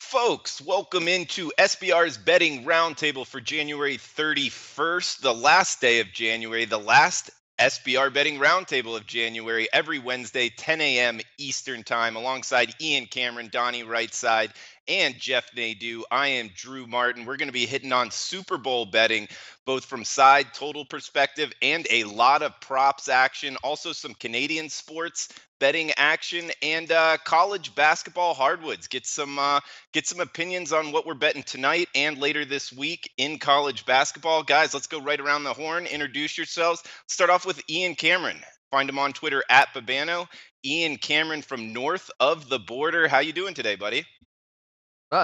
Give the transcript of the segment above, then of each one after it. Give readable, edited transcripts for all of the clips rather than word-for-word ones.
Folks, welcome into SBR's betting roundtable for January 31st, the last day of January, the last SBR betting roundtable of January, every Wednesday, 10 a.m. Eastern Time, alongside Ian Cameron, Donnie Rightside, and Jeff Nadeau. I am Drew Martin. We're going to be hitting on Super Bowl betting, both from side total perspective and a lot of props action, also some Canadian sports betting action, and college basketball hardwoods. Get some opinions on what we're betting tonight and later this week in college basketball. Guys, let's go right around the horn. Introduce yourselves. Start off with Ian Cameron. Find him on Twitter at Babano. Ian Cameron from north of the border. How you doing today, buddy?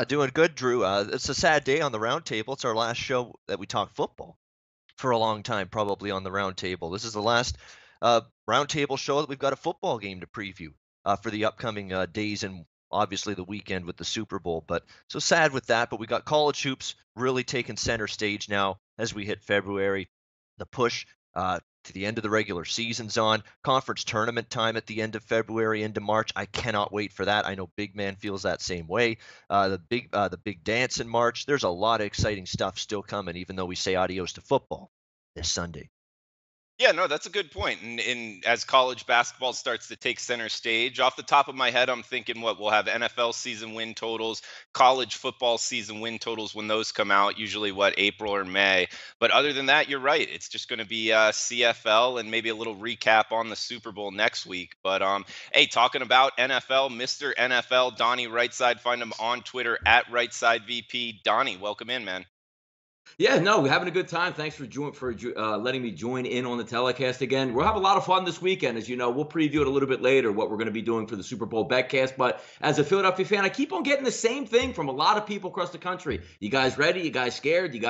Doing good, Drew. It's a sad day on the round table. It's our last show that we talk football for a long time, probably on the round table. This is the last round table show that we've got a football game to preview for the upcoming days and obviously the weekend with the Super Bowl. But so sad with that. But we got college hoops really taking center stage now as we hit February. The push to the end of the regular season's on. Conference tournament time at the end of February into March. I cannot wait for that. I know Big Man feels that same way. The big dance in March. There's a lot of exciting stuff still coming, even though we say adios to football this Sunday. Yeah, no, that's a good point. And as college basketball starts to take center stage, off the top of my head, I'm thinking what we'll have NFL season win totals, college football season win totals when those come out, usually what, April or May. But other than that, you're right. It's just going to be CFL and maybe a little recap on the Super Bowl next week. But hey, talking about NFL, Mr. NFL, Donnie Rightside, find him on Twitter at RightsideVP. Donnie, welcome in, man. Yeah, no, we're having a good time. Thanks for letting me join in on the telecast again. We'll have a lot of fun this weekend. As you know, we'll preview it a little bit later, what we're going to be doing for the Super Bowl betcast. But as a Philadelphia fan, I keep on getting the same thing from a lot of people across the country. You guys ready? You guys scared? You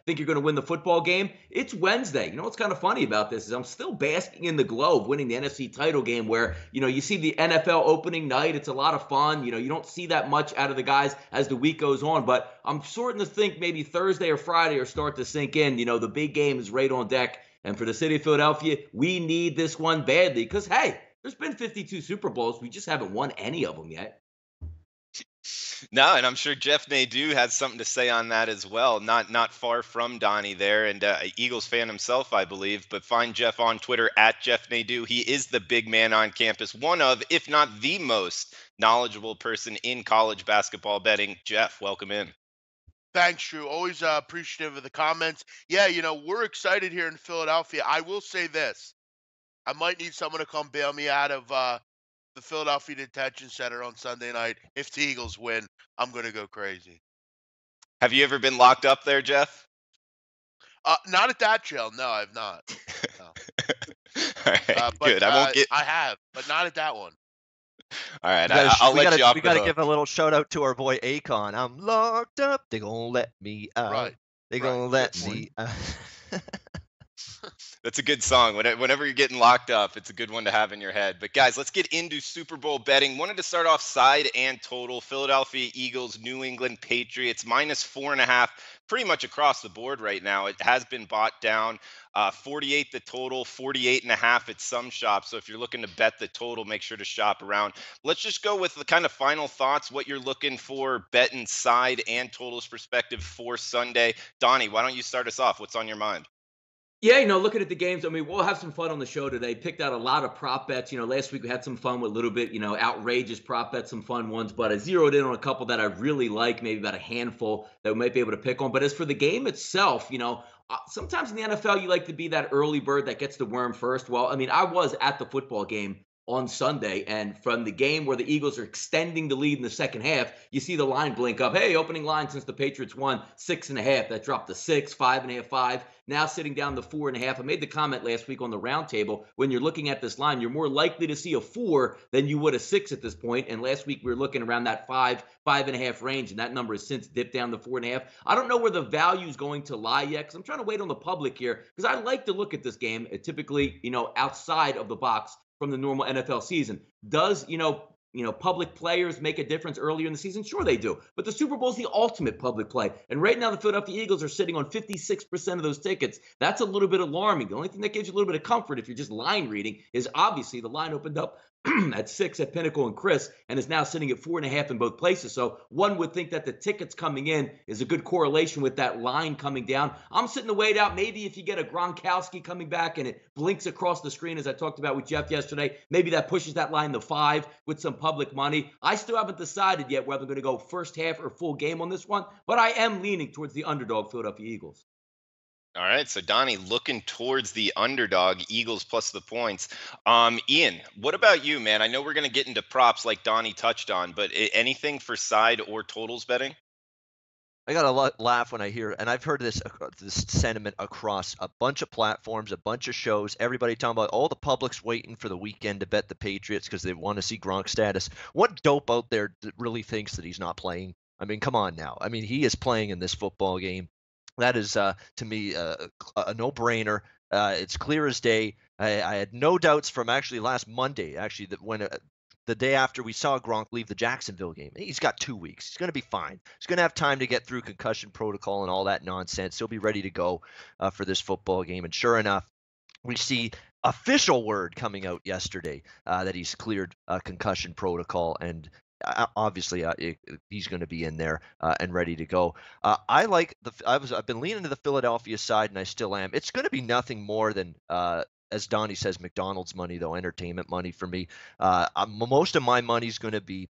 think you're going to win the football game? It's Wednesday. You know what's kind of funny about this is I'm still basking in the glow of winning the NFC title game where, you see the NFL opening night. It's a lot of fun. You don't see that much out of the guys as the week goes on. But I'm starting to think maybe Thursday or Friday or start to sink in. The big game is right on deck. And for the city of Philadelphia, we need this one badly because, hey, there's been 52 Super Bowls. We just haven't won any of them yet. No, and I'm sure Jeff Nadeau has something to say on that as well. Not far from Donnie there, and Eagles fan himself, I believe. But find Jeff on Twitter at Jeff Nadeau. He is the big man on campus, one of, if not the most knowledgeable person in college basketball betting. Jeff, welcome in. Thanks, Drew. Always appreciative of the comments. Yeah, we're excited here in Philadelphia. I will say this. I might need someone to come bail me out of the Philadelphia Detention Center on Sunday night. If the Eagles win, I'm going to go crazy. Have you ever been locked up there, Jeff? Not at that jail. No, I've not. No. All right, good. I have, but not at that one. All right, I'll let you off. We got to give a little shout out to our boy Akon. I'm locked up. They're going to let me out. Right. They're going to let me out. That's a good song. Whenever you're getting locked up, it's a good one to have in your head. But guys, let's get into Super Bowl betting. Wanted to start off side and total. Philadelphia Eagles, New England Patriots, -4.5, pretty much across the board right now. It has been bought down. 48 the total, 48.5 at some shops. So if you're looking to bet the total, make sure to shop around. Let's just go with the kind of final thoughts, what you're looking for betting side and totals perspective for Sunday. Donnie, why don't you start us off? What's on your mind? Yeah, looking at the games, we'll have some fun on the show today. Picked out a lot of prop bets. Last week we had some fun with a little bit, outrageous prop bets, some fun ones, but I zeroed in on a couple that I really like, maybe about a handful that we might be able to pick on. But as for the game itself, sometimes in the NFL you like to be that early bird that gets the worm first. Well, I was at the football game on Sunday, and from the game where the Eagles are extending the lead in the second half, you see the line blink up. Hey, opening line since the Patriots won 6.5. That dropped to 6, 5.5, 5. Now sitting down to 4.5. I made the comment last week on the roundtable. When you're looking at this line, you're more likely to see a 4 than you would a 6 at this point. And last week we were looking around that 5, 5.5 range, and that number has since dipped down to 4.5. I don't know where the value is going to lie yet because I'm trying to wait on the public here because I like to look at this game typically, outside of the box from the normal NFL season. Does, public players make a difference earlier in the season? Sure they do. But the Super Bowl is the ultimate public play. And right now the Philadelphia Eagles are sitting on 56% of those tickets. That's a little bit alarming. The only thing that gives you a little bit of comfort if you're just line reading is obviously the line opened up at 6 at Pinnacle and Chris and is now sitting at 4.5 in both places. So one would think that the tickets coming in is a good correlation with that line coming down. I'm sitting to wait out. Maybe if you get a Gronkowski coming back and it blinks across the screen, as I talked about with Jeff yesterday, maybe that pushes that line to 5 with some public money. I still haven't decided yet whether I'm going to go first half or full game on this one, but I am leaning towards the underdog Philadelphia Eagles. All right, so Donnie looking towards the underdog, Eagles plus the points. Ian, what about you, man? I know we're going to get into props like Donnie touched on, but anything for side or totals betting? I got to laugh when I hear, and I've heard this sentiment across a bunch of platforms, a bunch of shows, everybody talking about all the public's waiting for the weekend to bet the Patriots because they want to see Gronk status. What dope out there that really thinks that he's not playing? I mean, come on now. I mean, he is playing in this football game. That is, to me, a no-brainer. It's clear as day. I had no doubts from actually last Monday, actually, that when the day after we saw Gronk leave the Jacksonville game. He's got 2 weeks. He's going to be fine. He's going to have time to get through concussion protocol and all that nonsense. He'll be ready to go for this football game. And sure enough, we see official word coming out yesterday that he's cleared concussion protocol, and obviously he's going to be in there and ready to go. I've been leaning to the Philadelphia side, and I still am. It's going to be nothing more than as Donnie says, McDonald's money, though, entertainment money for me. Most of my money's going to be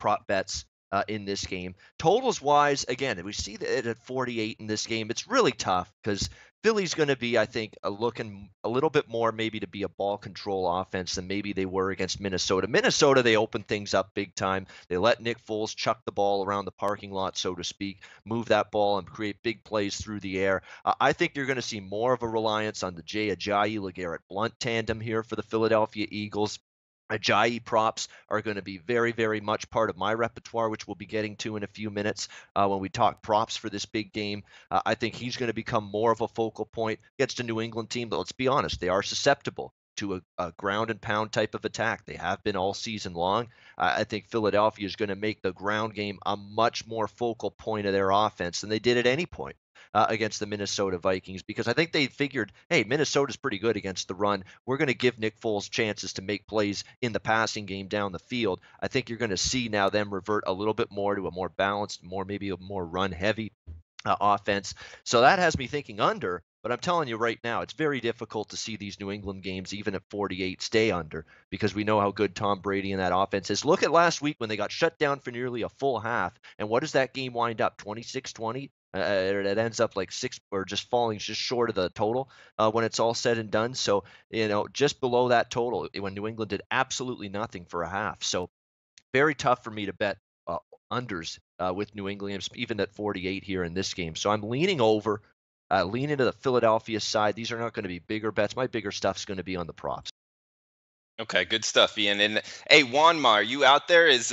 prop bets in this game. Totals wise, again, we see it at 48 in this game. It's really tough because Philly's going to be, I think, looking a little bit more maybe to be a ball control offense than maybe they were against Minnesota. Minnesota, they opened things up big time. They let Nick Foles chuck the ball around the parking lot, so to speak, move that ball and create big plays through the air. I think you're going to see more of a reliance on the Jay Ajayi-LeGarrette Blount tandem here for the Philadelphia Eagles. Ajayi props are going to be very, very much part of my repertoire, which we'll be getting to in a few minutes when we talk props for this big game. I think he's going to become more of a focal point against a New England team, but let's be honest, they are susceptible to a ground and pound type of attack. They have been all season long. I think Philadelphia is going to make the ground game a much more focal point of their offense than they did at any point against the Minnesota Vikings, because I think they figured, hey, Minnesota's pretty good against the run. We're going to give Nick Foles chances to make plays in the passing game down the field. I think you're going to see now them revert a little bit more to a more balanced, maybe a more run-heavy offense. So that has me thinking under. But I'm telling you right now, it's very difficult to see these New England games, even at 48, stay under, because we know how good Tom Brady and that offense is. Look at last week when they got shut down for nearly a full half. And what does that game wind up? 26-20? It ends up like 6 or just falling just short of the total when it's all said and done. So, just below that total when New England did absolutely nothing for a half. So very tough for me to bet unders with New England, even at 48 here in this game. So I'm leaning over. Lean into the Philadelphia side. These are not going to be bigger bets. My bigger stuff's going to be on the props. Okay, good stuff, Ian. And hey, Juanma, are you out there? Is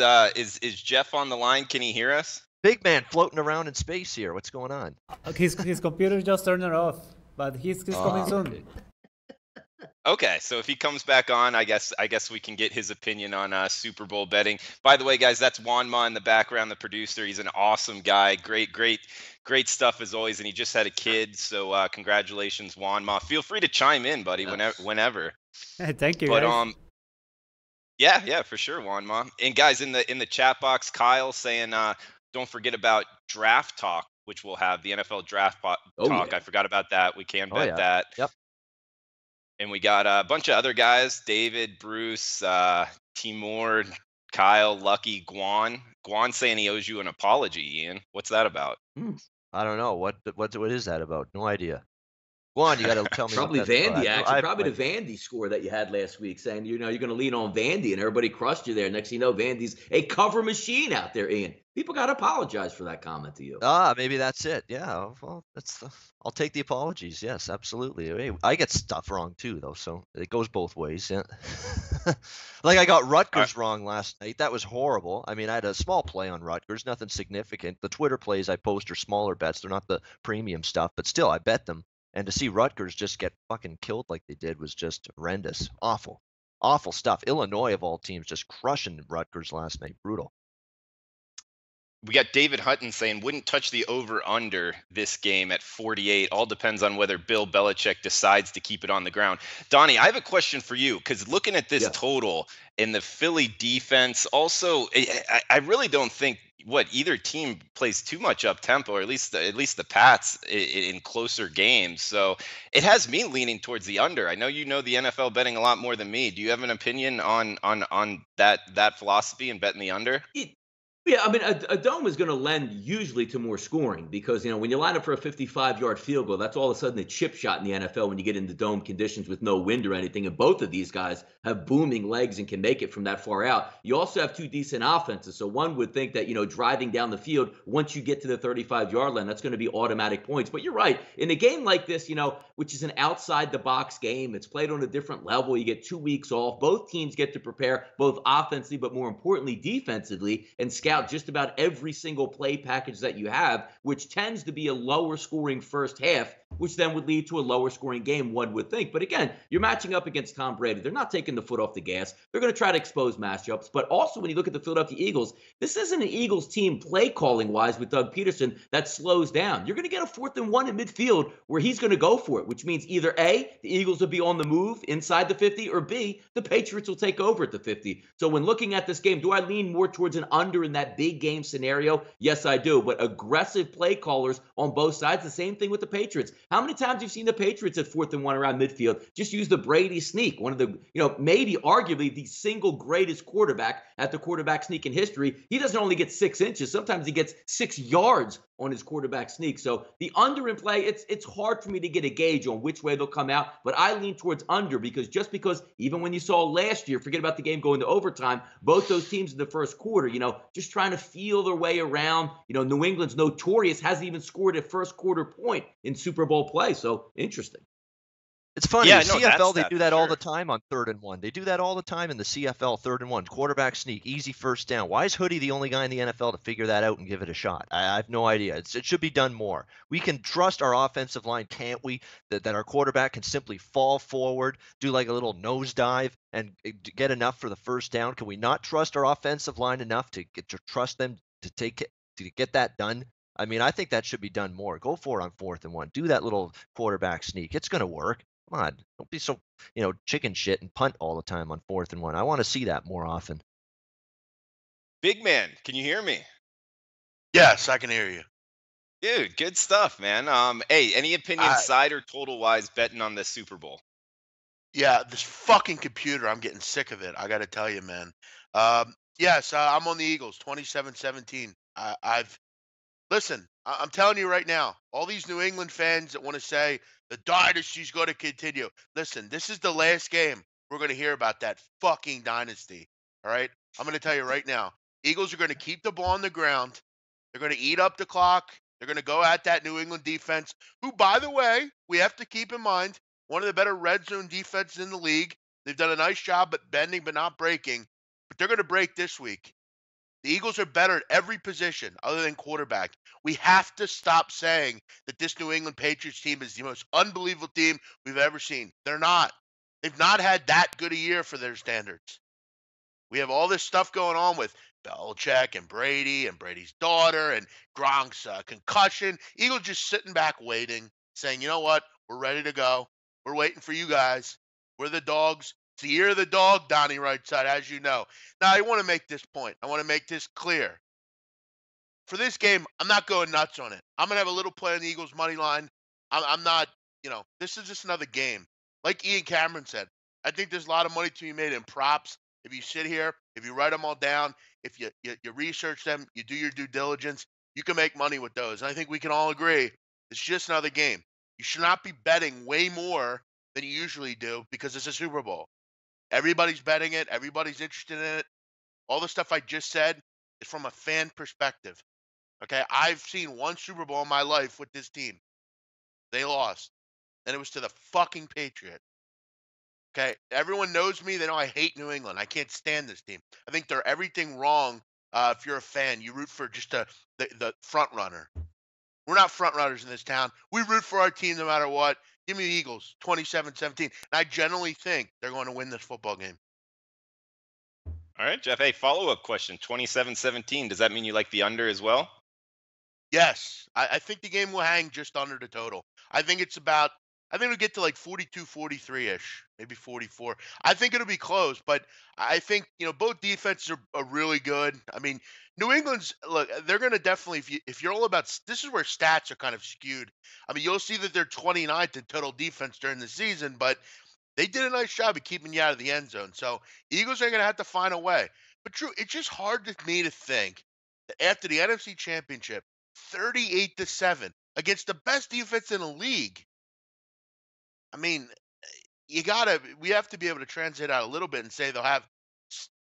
Jeff on the line? Can he hear us? Big man floating around in space here. What's going on? His computer just turned it off, but he's coming soon. Okay, so if he comes back on, I guess we can get his opinion on Super Bowl betting. By the way, guys, that's Juanma in the background, the producer. He's an awesome guy. Great stuff as always, and he just had a kid. So congratulations, Juanma. Feel free to chime in, buddy, whenever. Thank you. But guys. yeah, for sure, Juanma. And guys, in the chat box, Kyle saying don't forget about draft talk, which we'll have the NFL draft talk. Yeah. I forgot about that. We can bet that. Yep. And we got a bunch of other guys: David, Bruce, Timur, Kyle, Lucky, Guan. Guan saying he owes you an apology, Ian. What's that about? I don't know. What is that about? No idea. Guan, you got to tell me. Probably Vandy, actually. Probably the Vandy score that you had last week, saying you're going to lean on Vandy, and everybody crushed you there. Next thing you know, Vandy's a cover machine out there, Ian. People got to apologize for that comment to you. Maybe that's it. Yeah, well, I'll take the apologies. Yes, absolutely. Hey, I get stuff wrong too, though, so it goes both ways. Yeah. Like I got Rutgers wrong last night. That was horrible. I mean, I had a small play on Rutgers, nothing significant. The Twitter plays I post are smaller bets. They're not the premium stuff, but still, I bet them. And to see Rutgers just get fucking killed like they did was just horrendous. Awful. Awful stuff. Illinois, of all teams, just crushing Rutgers last night. Brutal. We got David Hutton saying wouldn't touch the over-under this game at 48. All depends on whether Bill Belichick decides to keep it on the ground. Donnie, I have a question for you, because looking at this total in the Philly defense, also, I really don't think either team plays too much up tempo, or at least the Pats in closer games. So it has me leaning towards the under. I know you know the NFL betting a lot more than me. Do you have an opinion on that philosophy and betting the under? Yeah, I mean, a dome is going to lend usually to more scoring because, when you line up for a 55-yard field goal, that's all of a sudden a chip shot in the NFL when you get into dome conditions with no wind or anything. And both of these guys have booming legs and can make it from that far out. You also have two decent offenses. So one would think that, driving down the field, once you get to the 35-yard line, that's going to be automatic points. But you're right. In a game like this, which is an outside-the-box game, it's played on a different level. You get 2 weeks off. Both teams get to prepare both offensively, but more importantly, defensively, and scout just about every single play package that you have, which tends to be a lower scoring first half, which then would lead to a lower scoring game, one would think. But again, you're matching up against Tom Brady. They're not taking the foot off the gas. They're going to try to expose matchups. But also, when you look at the Philadelphia Eagles, this isn't an Eagles team play calling wise with Doug Peterson that slows down. You're going to get a 4th and 1 in midfield where he's going to go for it, which means either A, the Eagles will be on the move inside the 50, or B, the Patriots will take over at the 50. So when looking at this game, do I lean more towards an under in that big game scenario? Yes, I do. But aggressive play callers on both sides, the same thing with the Patriots. How many times have you seen the Patriots at 4th and 1 around midfield just use the Brady sneak, one of the, maybe arguably the single greatest quarterback at the quarterback sneak in history? He doesn't only get 6 inches. Sometimes he gets 6 yards on his quarterback sneak. So the under in play, it's hard for me to get a gauge on which way they'll come out, but I lean towards under because even when you saw last year, forget about the game going to overtime, both those teams in the first quarter, just trying to feel their way around. New England's notorious, hasn't even scored a first quarter point in Super Bowl play. So interesting. It's funny. Yeah, CFL, they do that all the time on 3rd and 1. They do that all the time in the CFL, 3rd and 1. Quarterback sneak, easy first down. Why is Hoodie the only guy in the NFL to figure that out and give it a shot? I have no idea. It should be done more. We can trust our offensive line, can't we? That our quarterback can simply fall forward, do like a little nosedive, and get enough for the first down. Can we not trust our offensive line enough to trust them to get that done? I mean, I think that should be done more. Go for it on 4th and 1. Do that little quarterback sneak. It's going to work. Come on, don't be so, chicken shit and punt all the time on 4th and 1. I want to see that more often. Big man, can you hear me? Yes, I can hear you. Dude, good stuff, man. Hey, any opinion side or total wise betting on the Super Bowl? Yeah, this fucking computer, I'm getting sick of it. I got to tell you, man. Yes, I'm on the Eagles, 27-17. Listen, I'm telling you right now, all these New England fans that want to say the dynasty's going to continue. Listen, this is the last game we're going to hear about that fucking dynasty. All right? I'm going to tell you right now, Eagles are going to keep the ball on the ground. They're going to eat up the clock. They're going to go at that New England defense, who, by the way, we have to keep in mind, one of the better red zone defenses in the league. They've done a nice job at bending but not breaking, but they're going to break this week. The Eagles are better at every position other than quarterback. We have to stop saying that this New England Patriots team is the most unbelievable team we've ever seen. They're not. They've not had that good a year for their standards. We have all this stuff going on with Belichick and Brady's daughter and Gronk's concussion. Eagles just sitting back waiting, saying, you know what? We're ready to go. We're waiting for you guys. We're the dogs. It's the year of the dog, Donnie Rightside, as you know. Now, I want to make this point. I want to make this clear. For this game, I'm not going nuts on it. I'm going to have a little play on the Eagles' money line. I'm not, this is just another game. Like Ian Cameron said, I think there's a lot of money to be made in props. If you sit here, if you write them all down, if you research them, you do your due diligence, you can make money with those. And I think we can all agree it's just another game. You should not be betting way more than you usually do because it's a Super Bowl. Everybody's betting it. Everybody's interested in it. All the stuff I just said is from a fan perspective. Okay, I've seen one Super Bowl in my life with this team. They lost, and it was to the fucking Patriots. Okay, everyone knows me. They know I hate New England. I can't stand this team. I think they're everything wrong. If you're a fan, you root for just the front runner. We're not front runners in this town. We root for our team no matter what. Give me the Eagles, 27-17. And I generally think they're going to win this football game. All right, Jeff. Hey, follow-up question. 27-17. Does that mean you like the under as well? Yes, I think the game will hang just under the total. I think it's about. I think it'll get to like 42, 43-ish, maybe 44. I think it'll be close, but I think both defenses are really good. I mean, New England's look. They're going to definitely if you're all about this is where stats are kind of skewed. I mean, you'll see that they're 29th in total defense during the season, but they did a nice job of keeping you out of the end zone. So Eagles are going to have to find a way. But Drew, it's just hard to me to think that after the NFC Championship, 38-7 against the best defense in the league. I mean, we have to be able to translate out a little bit and say they'll have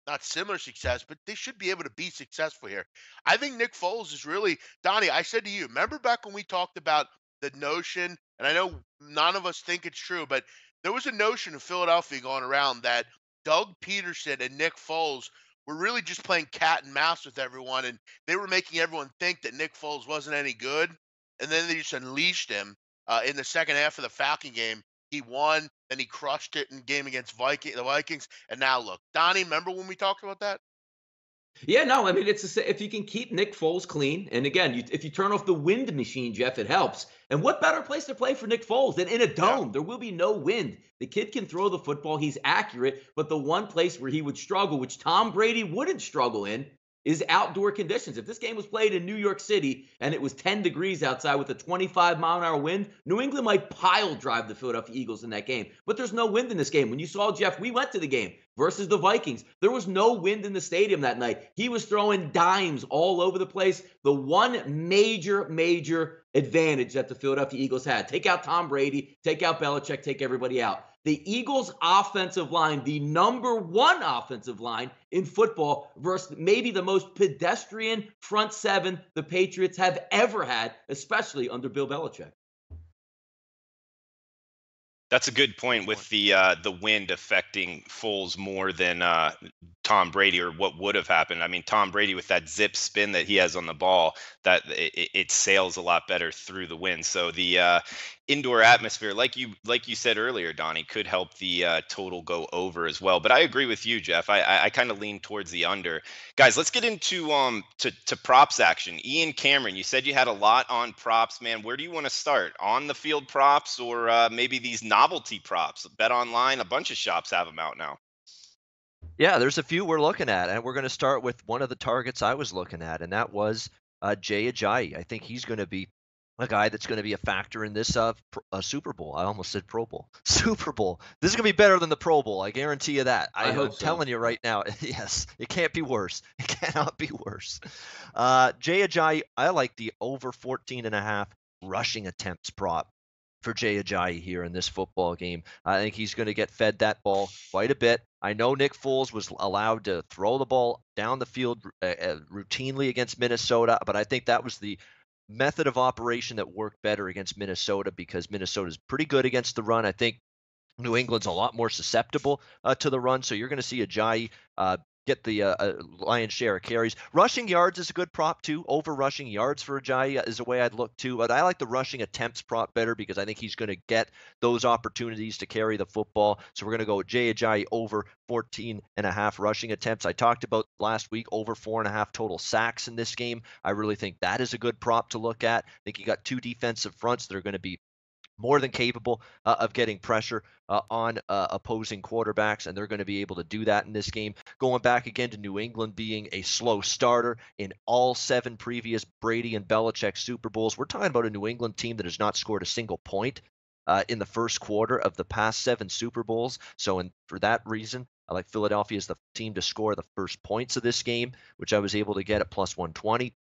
not similar success, but they should be able to be successful here. I think Nick Foles is really, Donnie, I said to you, remember back when we talked about the notion, and I know none of us think it's true, but there was a notion in Philadelphia going around that Doug Peterson and Nick Foles were really just playing cat and mouse with everyone, and they were making everyone think that Nick Foles wasn't any good, and then they just unleashed him in the second half of the Falcon game. He won, then he crushed it in the game against the Vikings, and now look, Donnie, remember when we talked about that? Yeah, no, I mean, if you can keep Nick Foles clean, and again, if you turn off the wind machine, Jeff, it helps. And what better place to play for Nick Foles than in a dome? Yeah. There will be no wind. The kid can throw the football. He's accurate, but the one place where he would struggle, which Tom Brady wouldn't struggle in, is outdoor conditions. If this game was played in New York City and it was 10 degrees outside with a 25-mile-an-hour wind, New England might pile drive the Philadelphia Eagles in that game. But there's no wind in this game. When you saw Jeff, we went to the game versus the Vikings. There was no wind in the stadium that night. He was throwing dimes all over the place. The one major advantage that the Philadelphia Eagles had. Take out Tom Brady, take out Belichick, take everybody out. The Eagles' offensive line, the number one offensive line in football versus maybe the most pedestrian front seven the Patriots have ever had, especially under Bill Belichick. That's a good point with the wind affecting Foles more than Tom Brady or what would have happened. I mean, Tom Brady with that zip spin that he has on the ball, that it sails a lot better through the wind. So the indoor atmosphere, like you said earlier, Donnie, could help the total go over as well. But I agree with you, Jeff. I kind of lean towards the under. Guys, let's get into to props action. Ian Cameron, you said you had a lot on props, man. Where do you want to start? On the field props or maybe these novelty props? Bet Online, a bunch of shops have them out now. Yeah, there's a few we're looking at, and we're going to start with one of the targets I was looking at, and that was Jay Ajayi. I think he's going to be a guy that's going to be a factor in this Super Bowl. I almost said Pro Bowl. Super Bowl. This is going to be better than the Pro Bowl. I guarantee you that. I'm telling you right now. Yes, it can't be worse. It cannot be worse. Jay Ajayi, I like the over 14.5 rushing attempts prop for Jay Ajayi here in this football game. I think he's going to get fed that ball quite a bit. I know Nick Foles was allowed to throw the ball down the field routinely against Minnesota, but I think that was the method of operation that worked better against Minnesota because Minnesota's pretty good against the run. I think New England's a lot more susceptible to the run, so you're going to see Ajayi get the lion's share of carries. Rushing yards is a good prop too. Over rushing yards for Ajayi is a way I'd look too. But I like the rushing attempts prop better because I think he's going to get those opportunities to carry the football. So we're going to go with Jay Ajayi over 14.5 rushing attempts. I talked about last week over 4.5 total sacks in this game. I really think that is a good prop to look at. I think you got two defensive fronts that are going to be more than capable of getting pressure on opposing quarterbacks, and they're going to be able to do that in this game. Going back again to New England being a slow starter in all 7 previous Brady and Belichick Super Bowls. We're talking about a New England team that has not scored a single point in the first quarter of the past 7 Super Bowls. So for that reason, I like Philadelphia as the team to score the first points of this game, which I was able to get at plus 120.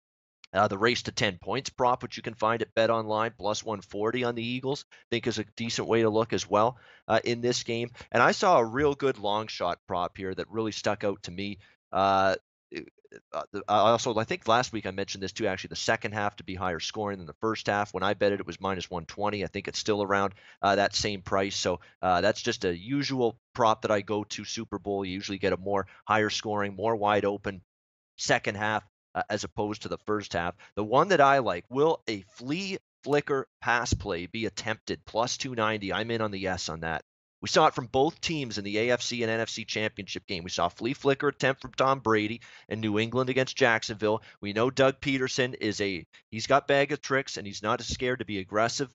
The race to 10 points prop, which you can find at Bet Online, plus 140 on the Eagles, I think is a decent way to look as well in this game. And I saw a real good long shot prop here that really stuck out to me. I think last week I mentioned this too, actually, the second half to be higher scoring than the first half. When I bet it, it was minus 120. I think it's still around that same price. So that's just a usual prop that I go to Super Bowl. You usually get a more higher scoring, more wide open second half as opposed to the first half. The one that I like, will a flea flicker pass play be attempted? Plus 290. I'm in on the yes on that. We saw it from both teams in the AFC and NFC championship game. We saw a flea flicker attempt from Tom Brady in New England against Jacksonville. We know Doug Peterson he's got bag of tricks, and he's not scared to be aggressive.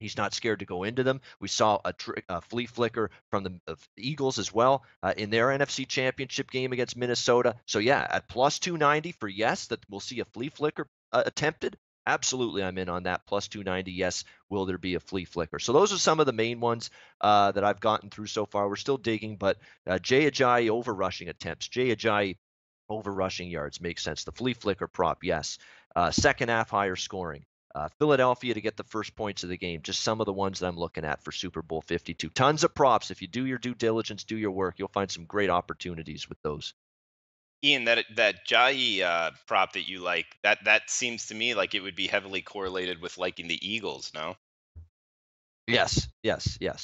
He's not scared to go into them. We saw a flea flicker from the Eagles as well in their NFC championship game against Minnesota. So yeah, at plus 290 for yes, that we'll see a flea flicker attempted. Absolutely, I'm in on that. Plus 290, yes, will there be a flea flicker? So those are some of the main ones that I've gotten through so far. We're still digging, but Jay Ajayi over rushing attempts. Jay Ajayi over rushing yards makes sense. The flea flicker prop, yes. Second half higher scoring. Philadelphia to get the first points of the game. Just some of the ones that I'm looking at for Super Bowl 52. Tons of props. If you do your due diligence, do your work, you'll find some great opportunities with those. Ian, that Jai prop that you like, that seems to me like it would be heavily correlated with liking the Eagles, no? Yes.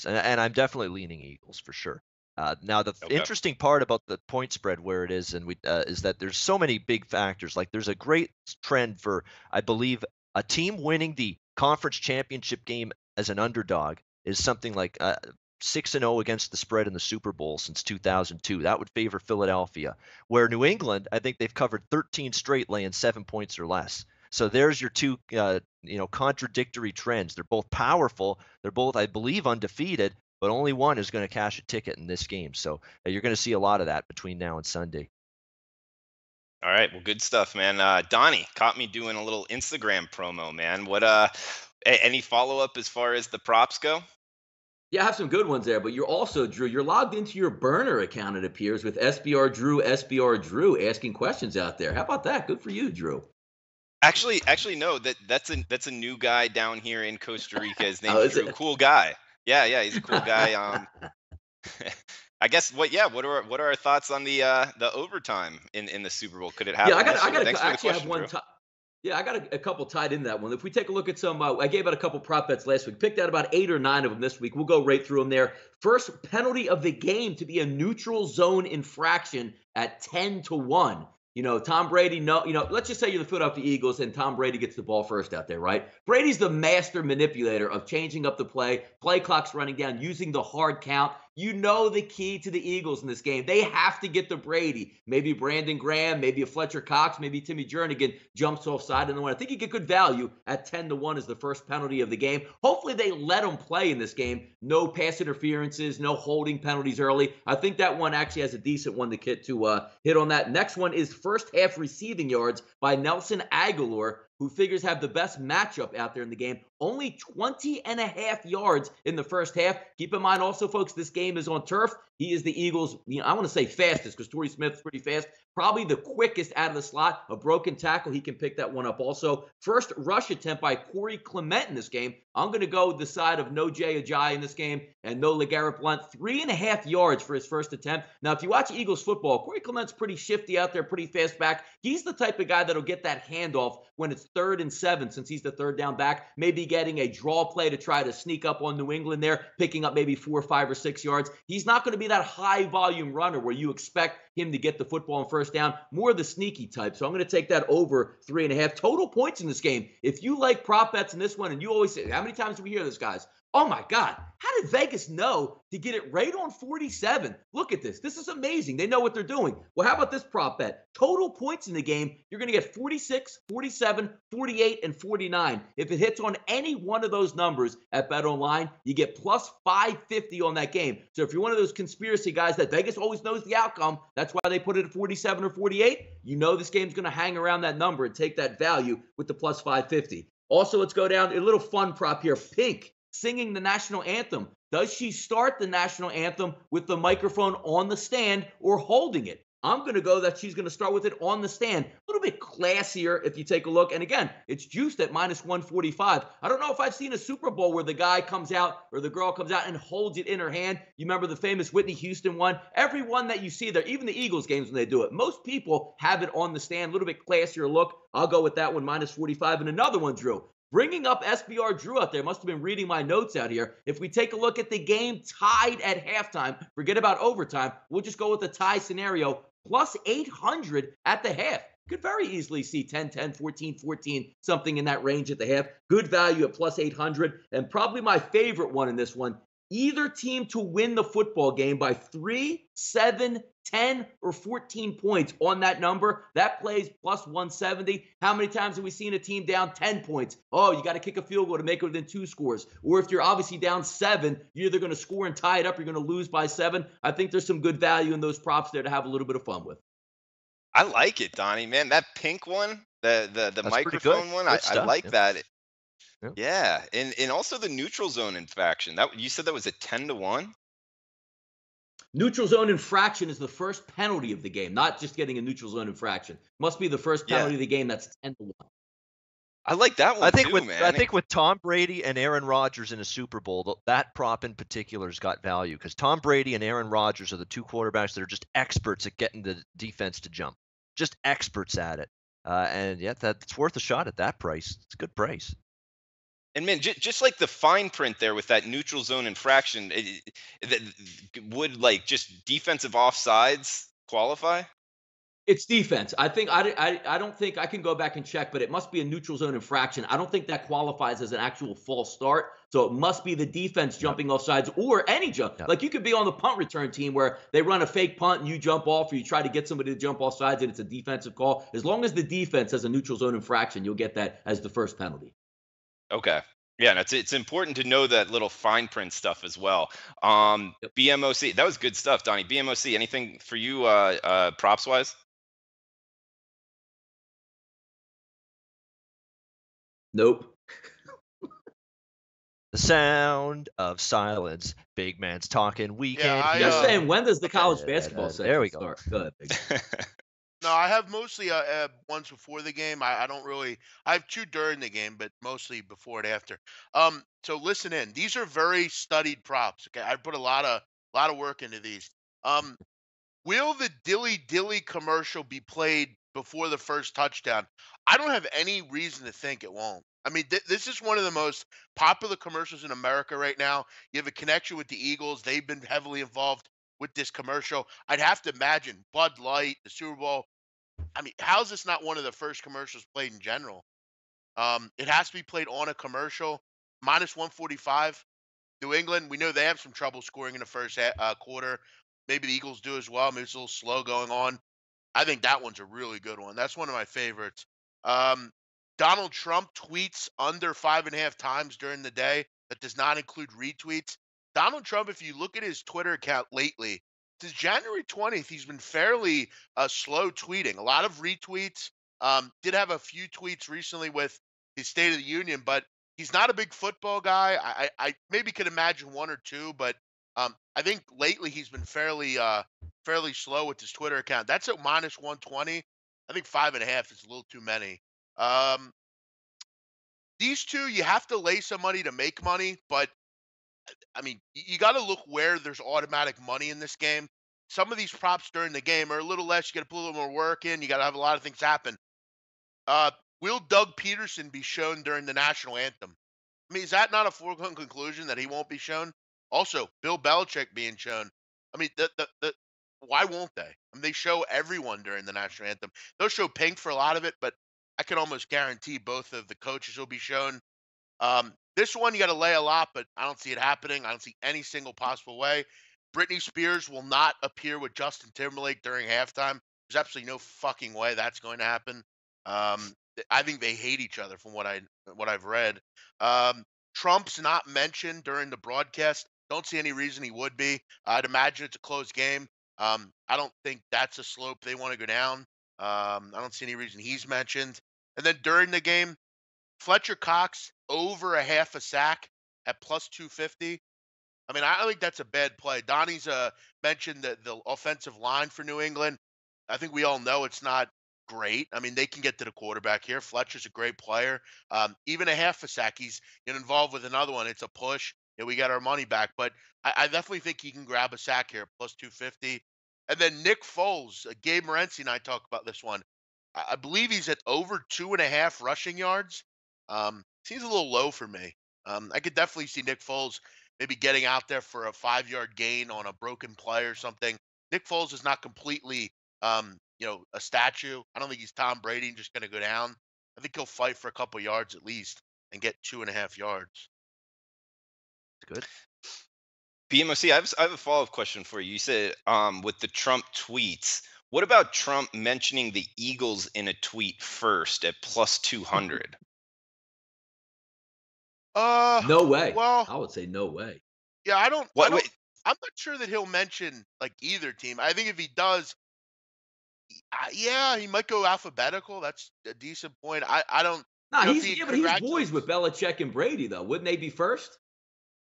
And I'm definitely leaning Eagles for sure. Now, the Okay. interesting part about the point spread where it is, and is that there's so many big factors. Like there's a great trend for, I believe, a team winning the conference championship game as an underdog is something like 6-0 against the spread in the Super Bowl since 2002. That would favor Philadelphia. Where New England, I think they've covered 13 straight laying 7 points or less. So there's your two, contradictory trends. They're both powerful. They're both, I believe, undefeated, but only one is going to cash a ticket in this game. So you're going to see a lot of that between now and Sunday. All right, well, good stuff, man. Donnie caught me doing a little Instagram promo, man. What any follow-up as far as the props go? Yeah, I have some good ones there, but you're also, Drew, you're logged into your burner account, it appears, with SBR Drew asking questions out there. How about that? Good for you, Drew. Actually, no. That's a new guy down here in Costa Rica. His name's Oh, is Drew. it? Cool guy. Yeah, he's a cool guy. I guess what are our thoughts on the overtime in the Super Bowl? Could it happen? Yeah, I got Thanks for the actually question, have one. Drew. Yeah, I got a couple tied into that one. If we take a look at some, I gave out a couple prop bets last week. Picked out about 8 or 9 of them this week. We'll go right through them there. First penalty of the game to be a neutral zone infraction at 10-1. Tom Brady, let's just say you're the Philadelphia Eagles and Tom Brady gets the ball first out there, right? Brady's the master manipulator of changing up the play clock's running down, using the hard count. You know the key to the Eagles in this game. They have to get to Brady. Maybe Brandon Graham, maybe a Fletcher Cox, maybe Timmy Jernigan jumps offside in the one. I think you get good value at 10-1 as the first penalty of the game. Hopefully they let him play in this game. No pass interferences, no holding penalties early. I think that one actually has a decent one to hit on that. Next one is first half receiving yards by Nelson Aguilar, who figures have the best matchup out there in the game. Only 20.5 yards in the first half. Keep in mind also, folks, this game is on turf. He is the Eagles, I want to say fastest because Torrey Smith's pretty fast. Probably the quickest out of the slot. A broken tackle, he can pick that one up also. First rush attempt by Corey Clement in this game. I'm going to go with the side of no Jay Ajayi in this game and no LeGarrette Blount. 3.5 yards for his first attempt. Now, if you watch Eagles football, Corey Clement's pretty shifty out there, pretty fast back. He's the type of guy that'll get that handoff when it's 3rd and 7, since he's the third down back. Maybe getting a draw play to try to sneak up on New England there, picking up maybe 4, 5, or 6 yards. He's not going to be that high volume runner where you expect him to get the football on first down. More the sneaky type. So I'm going to take that over 3.5 total points in this game. If you like prop bets in this one, and you always say, how many times do we hear this, guys? Oh my God, how did Vegas know to get it right on 47? Look at this. This is amazing. They know what they're doing. Well, how about this prop bet? Total points in the game, you're going to get 46, 47, 48, and 49. If it hits on any one of those numbers at BetOnline, you get plus 550 on that game. So if you're one of those conspiracy guys that Vegas always knows the outcome, that's why they put it at 47 or 48, you know this game's going to hang around that number and take that value with the plus 550. Also, let's go down a little fun prop here. Pink singing the national anthem. Does she start the national anthem with the microphone on the stand or holding it? I'm going to go that she's going to start with it on the stand. A little bit classier if you take a look. And again, it's juiced at minus 145. I don't know if I've seen a Super Bowl where the guy comes out or the girl comes out and holds it in her hand. You remember the famous Whitney Houston one? Every one that you see there, even the Eagles games when they do it, most people have it on the stand. A little bit classier look. I'll go with that one, minus 45. And another one, Drew. Bringing up SBR Drew out there, must have been reading my notes out here. If we take a look at the game tied at halftime, forget about overtime, we'll just go with the tie scenario, plus 800 at the half. Could very easily see 10-10, 14-14, something in that range at the half. Good value at plus 800. And probably my favorite one in this one, either team to win the football game by 3, 7, 10, or 14 points on that number. That plays plus 170. How many times have we seen a team down 10 points? Oh, you got to kick a field goal to make it within 2 scores. Or if you're obviously down 7, you're either going to score and tie it up, or you're going to lose by 7. I think there's some good value in those props there to have a little bit of fun with. I like it, Donnie. Man, that pink one, the That's microphone one, I stuff, like yeah. that. Yeah. Yeah, and also the neutral zone infraction. That you said that was a 10-1. Neutral zone infraction is the first penalty of the game, not just getting a neutral zone infraction. Must be the first penalty of the game. That's 10-1. I like that one too, man. I think with Tom Brady and Aaron Rodgers in a Super Bowl, that prop in particular has got value because Tom Brady and Aaron Rodgers are the 2 quarterbacks that are just experts at getting the defense to jump, just experts at it. And yeah, that's worth a shot at that price. It's a good price. And man, just like the fine print there with that neutral zone infraction, would like just defensive offsides qualify? It's defense. I think I don't think I can go back and check, but it must be a neutral zone infraction. I don't think that qualifies as an actual false start. So it must be the defense jumping off sides or any jump. Yep. Like you could be on the punt return team where they run a fake punt and you jump off, or you try to get somebody to jump off sides and it's a defensive call. As long as the defense has a neutral zone infraction, you'll get that as the first penalty. Okay. Yeah, and it's important to know that little fine print stuff as well. BMOC, that was good stuff, Donnie. BMOC, anything for you props wise? Nope. The sound of silence. Big man's talking. We Yeah, can't. Just hear saying, when does the college Uh, basketball there section we go. start? Go ahead, Big. No, I have mostly ones before the game. I don't really. I have 2 during the game, but mostly before and after. So listen in. These are very studied props. Okay, I put a lot of work into these. Um, will the Dilly Dilly commercial be played before the first touchdown? I don't have any reason to think it won't. I mean, this is one of the most popular commercials in America right now. You have a connection with the Eagles. They've been heavily involved with this commercial. I'd have to imagine Bud Light, the Super Bowl. I mean, how is this not one of the first commercials played in general? It has to be played on a commercial. Minus 145. New England, we know they have some trouble scoring in the first quarter. Maybe the Eagles do as well. Maybe it's a little slow going on. I think that one's a really good one. That's one of my favorites. Um, Donald Trump tweets under 5.5 times during the day. That does not include retweets. Donald Trump, if you look at his Twitter account lately, since January 20th, he's been fairly slow tweeting. A lot of retweets. Did have a few tweets recently with his State of the Union, but he's not a big football guy. I maybe could imagine 1 or 2, but I think lately he's been fairly slow with his Twitter account. That's at minus 120. I think 5.5 is a little too many. These 2, you have to lay some money to make money, but I mean, you got to look where there's automatic money in this game. Some of these props during the game are a little less. You got to put a little more work in. You got to have a lot of things happen. Will Doug Peterson be shown during the national anthem? I mean, is that not a foregone conclusion that he won't be shown? Also, Bill Belichick being shown. I mean, why won't they? I mean, they show everyone during the national anthem. They'll show Pink for a lot of it, but I can almost guarantee both of the coaches will be shown. This one you got to lay a lot, but I don't see it happening. I don't see any single possible way. Britney Spears will not appear with Justin Timberlake during halftime. There's absolutely no fucking way that's going to happen. I think they hate each other from what I've read. Trump's not mentioned during the broadcast. Don't see any reason he would be. I'd imagine it's a close game. I don't think that's a slope they want to go down. I don't see any reason he's mentioned. And then during the game, Fletcher Cox over a half a sack at plus 250. I mean, I think that's a bad play. Donnie's mentioned the offensive line for New England. I think we all know it's not great. I mean, they can get to the quarterback here. Fletcher's a great player. Even a half a sack, he's involved with another one. It's a push. We got our money back. But I definitely think he can grab a sack here, plus 250. And then Nick Foles, Gabe Morency and I talked about this one. I believe he's at over 2.5 rushing yards. Seems a little low for me. I could definitely see Nick Foles maybe getting out there for a 5-yard gain on a broken play or something. Nick Foles is not completely, a statue. I don't think he's Tom Brady and just going to go down. I think he'll fight for a couple yards at least and get 2.5 yards. Good. BMOC, I have a follow-up question for you. You said with the Trump tweets, what about Trump mentioning the Eagles in a tweet first at plus 200? No way. Well, I would say no way. yeah, I don't. Wait, I'm not sure that he'll mention like either team. I think if he does, yeah, he might go alphabetical. That's a decent point. I don't. Nah, If he's but he's boys with Belichick and Brady though. Wouldn't they be first?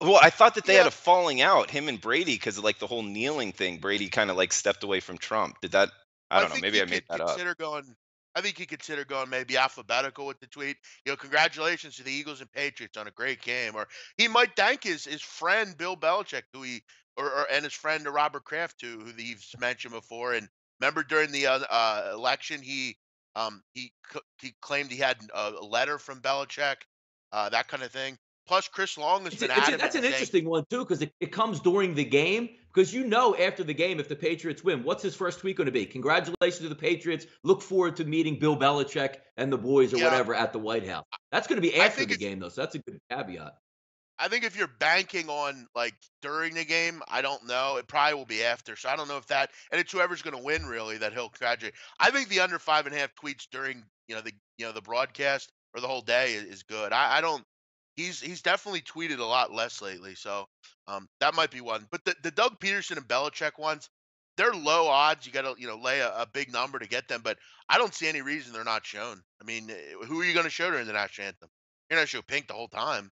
well, I thought that they had Yeah, a falling out, him and Brady, because of like the whole kneeling thing. Brady kind of like stepped away from Trump. Did that? I I don't know. think Maybe he I made could that up. consider going. I think he consider going maybe alphabetical with the tweet. Congratulations to the Eagles and Patriots on a great game. Or he might thank his friend Bill Belichick, who he and his friend Robert Kraft, who he's mentioned before. And remember during the election, he claimed he had a letter from Belichick, that kind of thing. Plus, Chris Long has been adamant That's an saying, interesting one too, because it comes during the game. Because after the game, if the Patriots win, what's his first tweet going to be? Congratulations to the Patriots. Look forward to meeting Bill Belichick and the boys or yeah, whatever at the White House. That's going to be I after think the if game though, so that's a good caveat. I think if you're banking on like during the game, I don't know. It probably will be after. So I don't know if that, and it's whoever's going to win really that he'll graduate. I think the under 5.5 tweets during the broadcast or the whole day is good. I don't. He's definitely tweeted a lot less lately, so that might be one. But the Doug Peterson and Belichick ones, they're low odds. You got to lay a big number to get them, but I don't see any reason they're not shown. I mean, who are you going to show during the national anthem? You're not show Pink the whole time,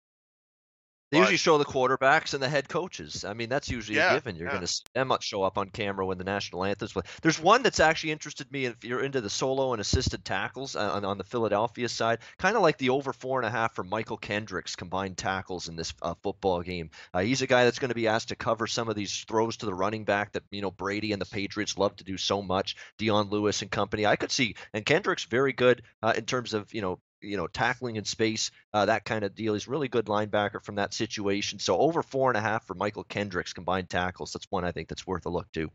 They but usually show the quarterbacks and the head coaches. I mean, that's usually a yeah, given. You're yeah. going to see them show up on camera when the national anthems play. There's one that's actually interested me if you're into the solo and assisted tackles on the Philadelphia side, kind of like the over 4.5 for Michael Kendricks combined tackles in this football game. He's a guy that's going to be asked to cover some of these throws to the running back that Brady and the Patriots love to do so much. Dion Lewis and company. I could see, and Kendricks very good in terms of tackling in space, that kind of deal. He's a really good linebacker from that situation. So over 4.5 for Michael Kendricks combined tackles. That's one I think that's worth a look too.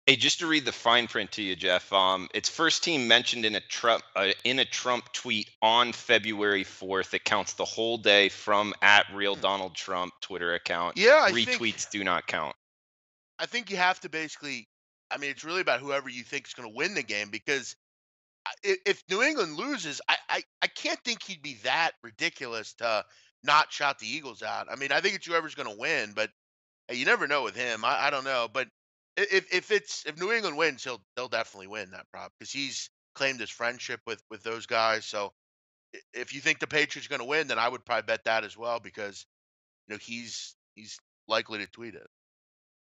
Hey, just to read the fine print to you, Jeff. It's first team mentioned in a Trump tweet on February 4th. It counts the whole day from @RealDonaldTrump Twitter account. Yeah, Retweets do not count. I think you have to basically. I mean, it's really about whoever you think is going to win the game because if New England loses, I can't think he'd be that ridiculous to not shout the Eagles out. I mean, I think it's whoever's going to win, but you never know with him. I don't know, but if New England wins, they'll definitely win that prop because he's claimed his friendship with those guys. So if you think the Patriots are going to win, then I would probably bet that as well because he's likely to tweet it.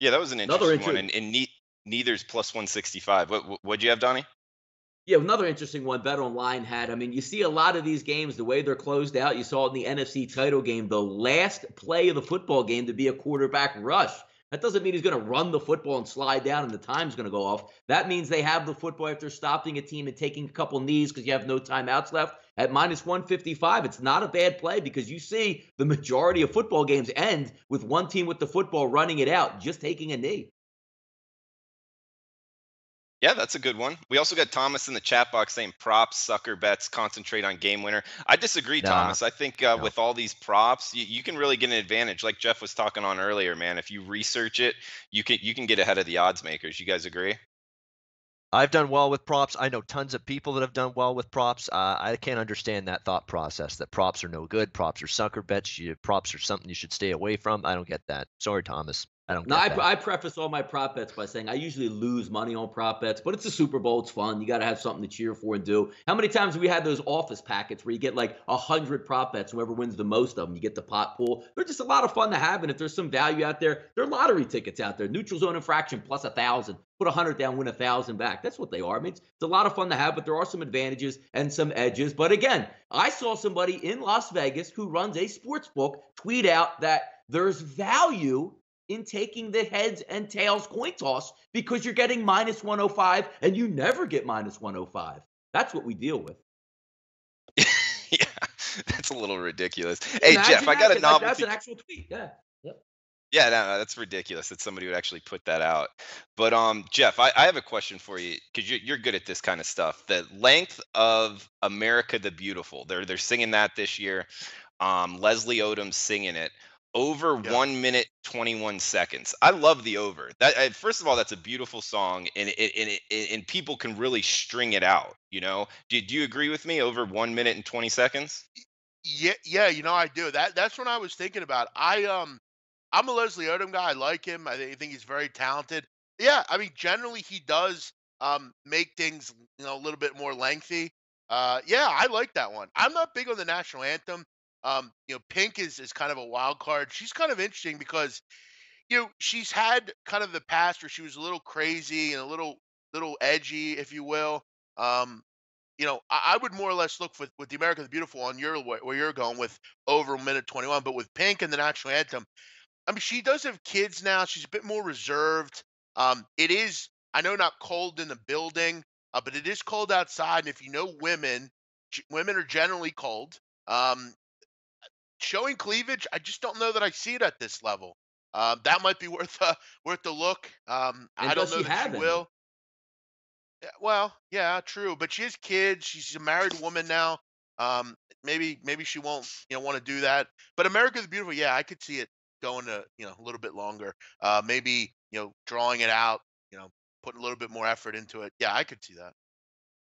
Yeah, that was an interesting one, and neither's plus 165. What'd you have, Donnie? Yeah, another interesting one BetOnline had. I mean, you see a lot of these games, the way they're closed out. You saw it in the NFC title game, the last play of the football game to be a quarterback rush. That doesn't mean he's going to run the football and slide down and the time's going to go off. That means they have the football after stopping a team and taking a couple knees because you have no timeouts left at minus 155. It's not a bad play because you see the majority of football games end with one team with the football running it out, just taking a knee. Yeah, that's a good one. We also got Thomas in the chat box saying props, sucker bets, concentrate on game winner. I disagree, Thomas. I think with all these props, you can really get an advantage. Like Jeff was talking on earlier, man. If you research it, you can get ahead of the odds makers. You guys agree? I've done well with props. I know tons of people that have done well with props. I can't understand that thought process that props are no good. Props are sucker bets. Props are something you should stay away from. I don't get that. Sorry, Thomas. I preface all my prop bets by saying I usually lose money on prop bets, but it's a Super Bowl. It's fun. You got to have something to cheer for and do. How many times have we had those office packets where you get like 100 prop bets? Whoever wins the most of them, you get the pot pool. They're just a lot of fun to have. And if there's some value out there, there are lottery tickets out there. Neutral zone infraction plus 1,000. Put 100 down, win 1,000 back. That's what they are. I mean, it's a lot of fun to have, but there are some advantages and some edges. But again, I saw somebody in Las Vegas who runs a sports book tweet out that there's value in taking the heads and tails coin toss because you're getting minus 105 and you never get minus 105. That's what we deal with. Yeah, that's a little ridiculous. Hey, Jeff, I got a novelty. That's an actual tweet. Yeah. Yep. Yeah, no, that's ridiculous that somebody would actually put that out. But Jeff, I have a question for you because you're good at this kind of stuff. The length of America the Beautiful. They're singing that this year. Leslie Odom's singing it. Over Yeah. 1 minute 21 seconds. I love the over. That first of all, that's a beautiful song, and people can really string it out. Do you agree with me? Over 1 minute and 20 seconds. Yeah, I do. That's what I was thinking about. I'm a Leslie Odom guy. I like him. I think he's very talented. Yeah, I mean, generally he does make things a little bit more lengthy. Yeah, I like that one. I'm not big on the national anthem. Pink is kind of a wild card. She's kind of interesting because she's had kind of the past where she was a little crazy and a little edgy, if you will. Um, I would more or less look with the America the Beautiful on where you're going with over a minute 21, but with Pink and the national anthem, I mean, she does have kids now. She's a bit more reserved. It is, I know, not cold in the building, but it is cold outside. And if you know women, women are generally cold. Um, Showing cleavage, I just don't know that I see it at this level. That might be worth the look. And I don't does know she that she have any? will. Yeah, well, yeah, true. But she has kids. She's a married woman now. Maybe she won't, want to do that. But America the Beautiful, yeah, I could see it going to, a little bit longer. Maybe, drawing it out, putting a little bit more effort into it. Yeah, I could see that.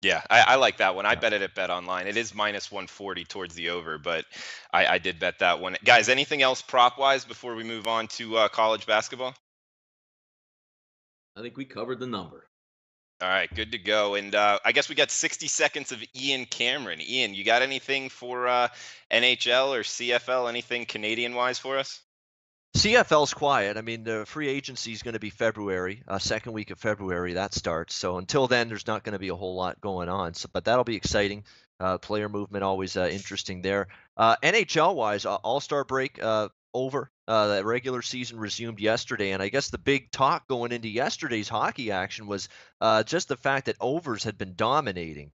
Yeah, I like that one. I Yeah. bet it at Bet Online. It is minus 140 towards the over, but I did bet that one. Guys, anything else prop wise before we move on to college basketball? I think we covered the number. All right, good to go. And I guess we got 60 seconds of Ian Cameron. Ian, you got anything for NHL or CFL, anything Canadian wise for us? CFL's quiet. I mean, the free agency is going to be February, second week of February that starts. So until then, there's not going to be a whole lot going on. So, but that'll be exciting. Player movement always interesting there. NHL wise, All-Star break over. The regular season resumed yesterday, and I guess the big talk going into yesterday's hockey action was just the fact that overs had been dominating.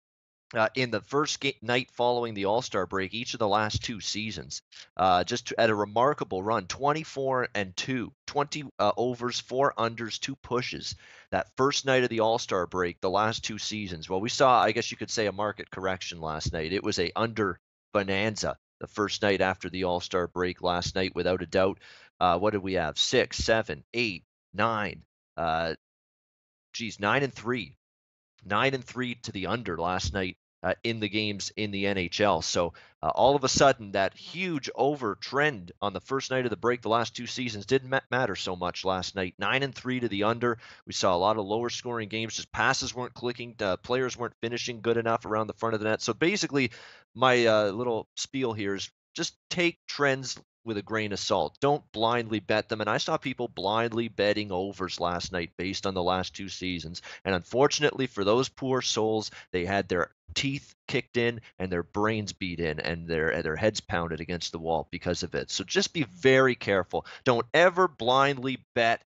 In the first night following the All-Star break, each of the last two seasons, just at a remarkable run, 24-2, 20 overs, 4 unders, 2 pushes. That first night of the All-Star break, the last two seasons. Well, we saw, I guess you could say, a market correction last night. It was a under bonanza the first night after the All-Star break last night, without a doubt. What did we have? 6, 7, 8, 9. 9-3. 9-3 to the under last night in the games in the NHL. So all of a sudden, that huge over trend on the first night of the break the last two seasons didn't matter so much last night. 9-3 to the under. We saw a lot of lower scoring games. Just passes weren't clicking. Players weren't finishing good enough around the front of the net. So basically, my little spiel here is just take trends with a grain of salt. Don't blindly bet them. And I saw people blindly betting overs last night based on the last two seasons. And unfortunately for those poor souls, they had their teeth kicked in and their brains beat in and their heads pounded against the wall because of it. So just be very careful. Don't ever blindly bet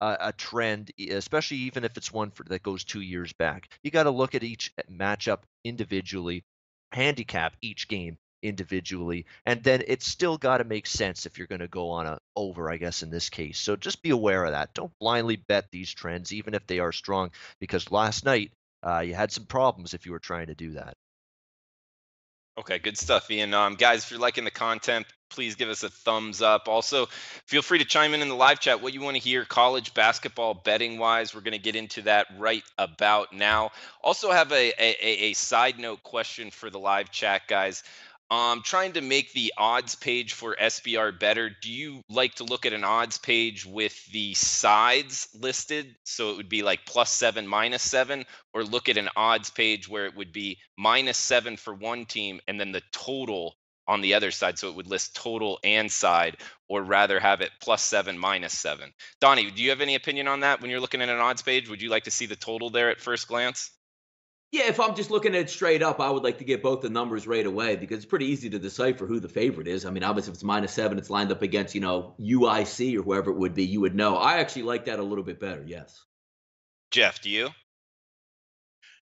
a trend, especially even if it's one that goes 2 years back. You got to look at each matchup individually, handicap each game individually, and then it's still got to make sense if you're going to go on a over, I guess, in this case. So just be aware of that. Don't blindly bet these trends, even if they are strong, because last night you had some problems if you were trying to do that. Okay, good stuff, Ian. Guys, if you're liking the content, please give us a thumbs up. Also, feel free to chime in the live chat what you want to hear college basketball betting wise. We're going to get into that right about now. Also, have a side note question for the live chat, guys. Trying to make the odds page for SBR better. Do you like to look at an odds page with the sides listed? So it would be like +7, -7, or look at an odds page where it would be -7 for one team and then the total on the other side. So it would list total and side, or rather have it +7, -7. Donnie, do you have any opinion on that when you're looking at an odds page? Would you like to see the total there at first glance? Yeah, if I'm just looking at it straight up, I would like to get both the numbers right away because it's pretty easy to decipher who the favorite is. I mean, obviously, if it's -7, it's lined up against, UIC or whoever it would be, you would know. I actually like that a little bit better, yes. Jeff, do you?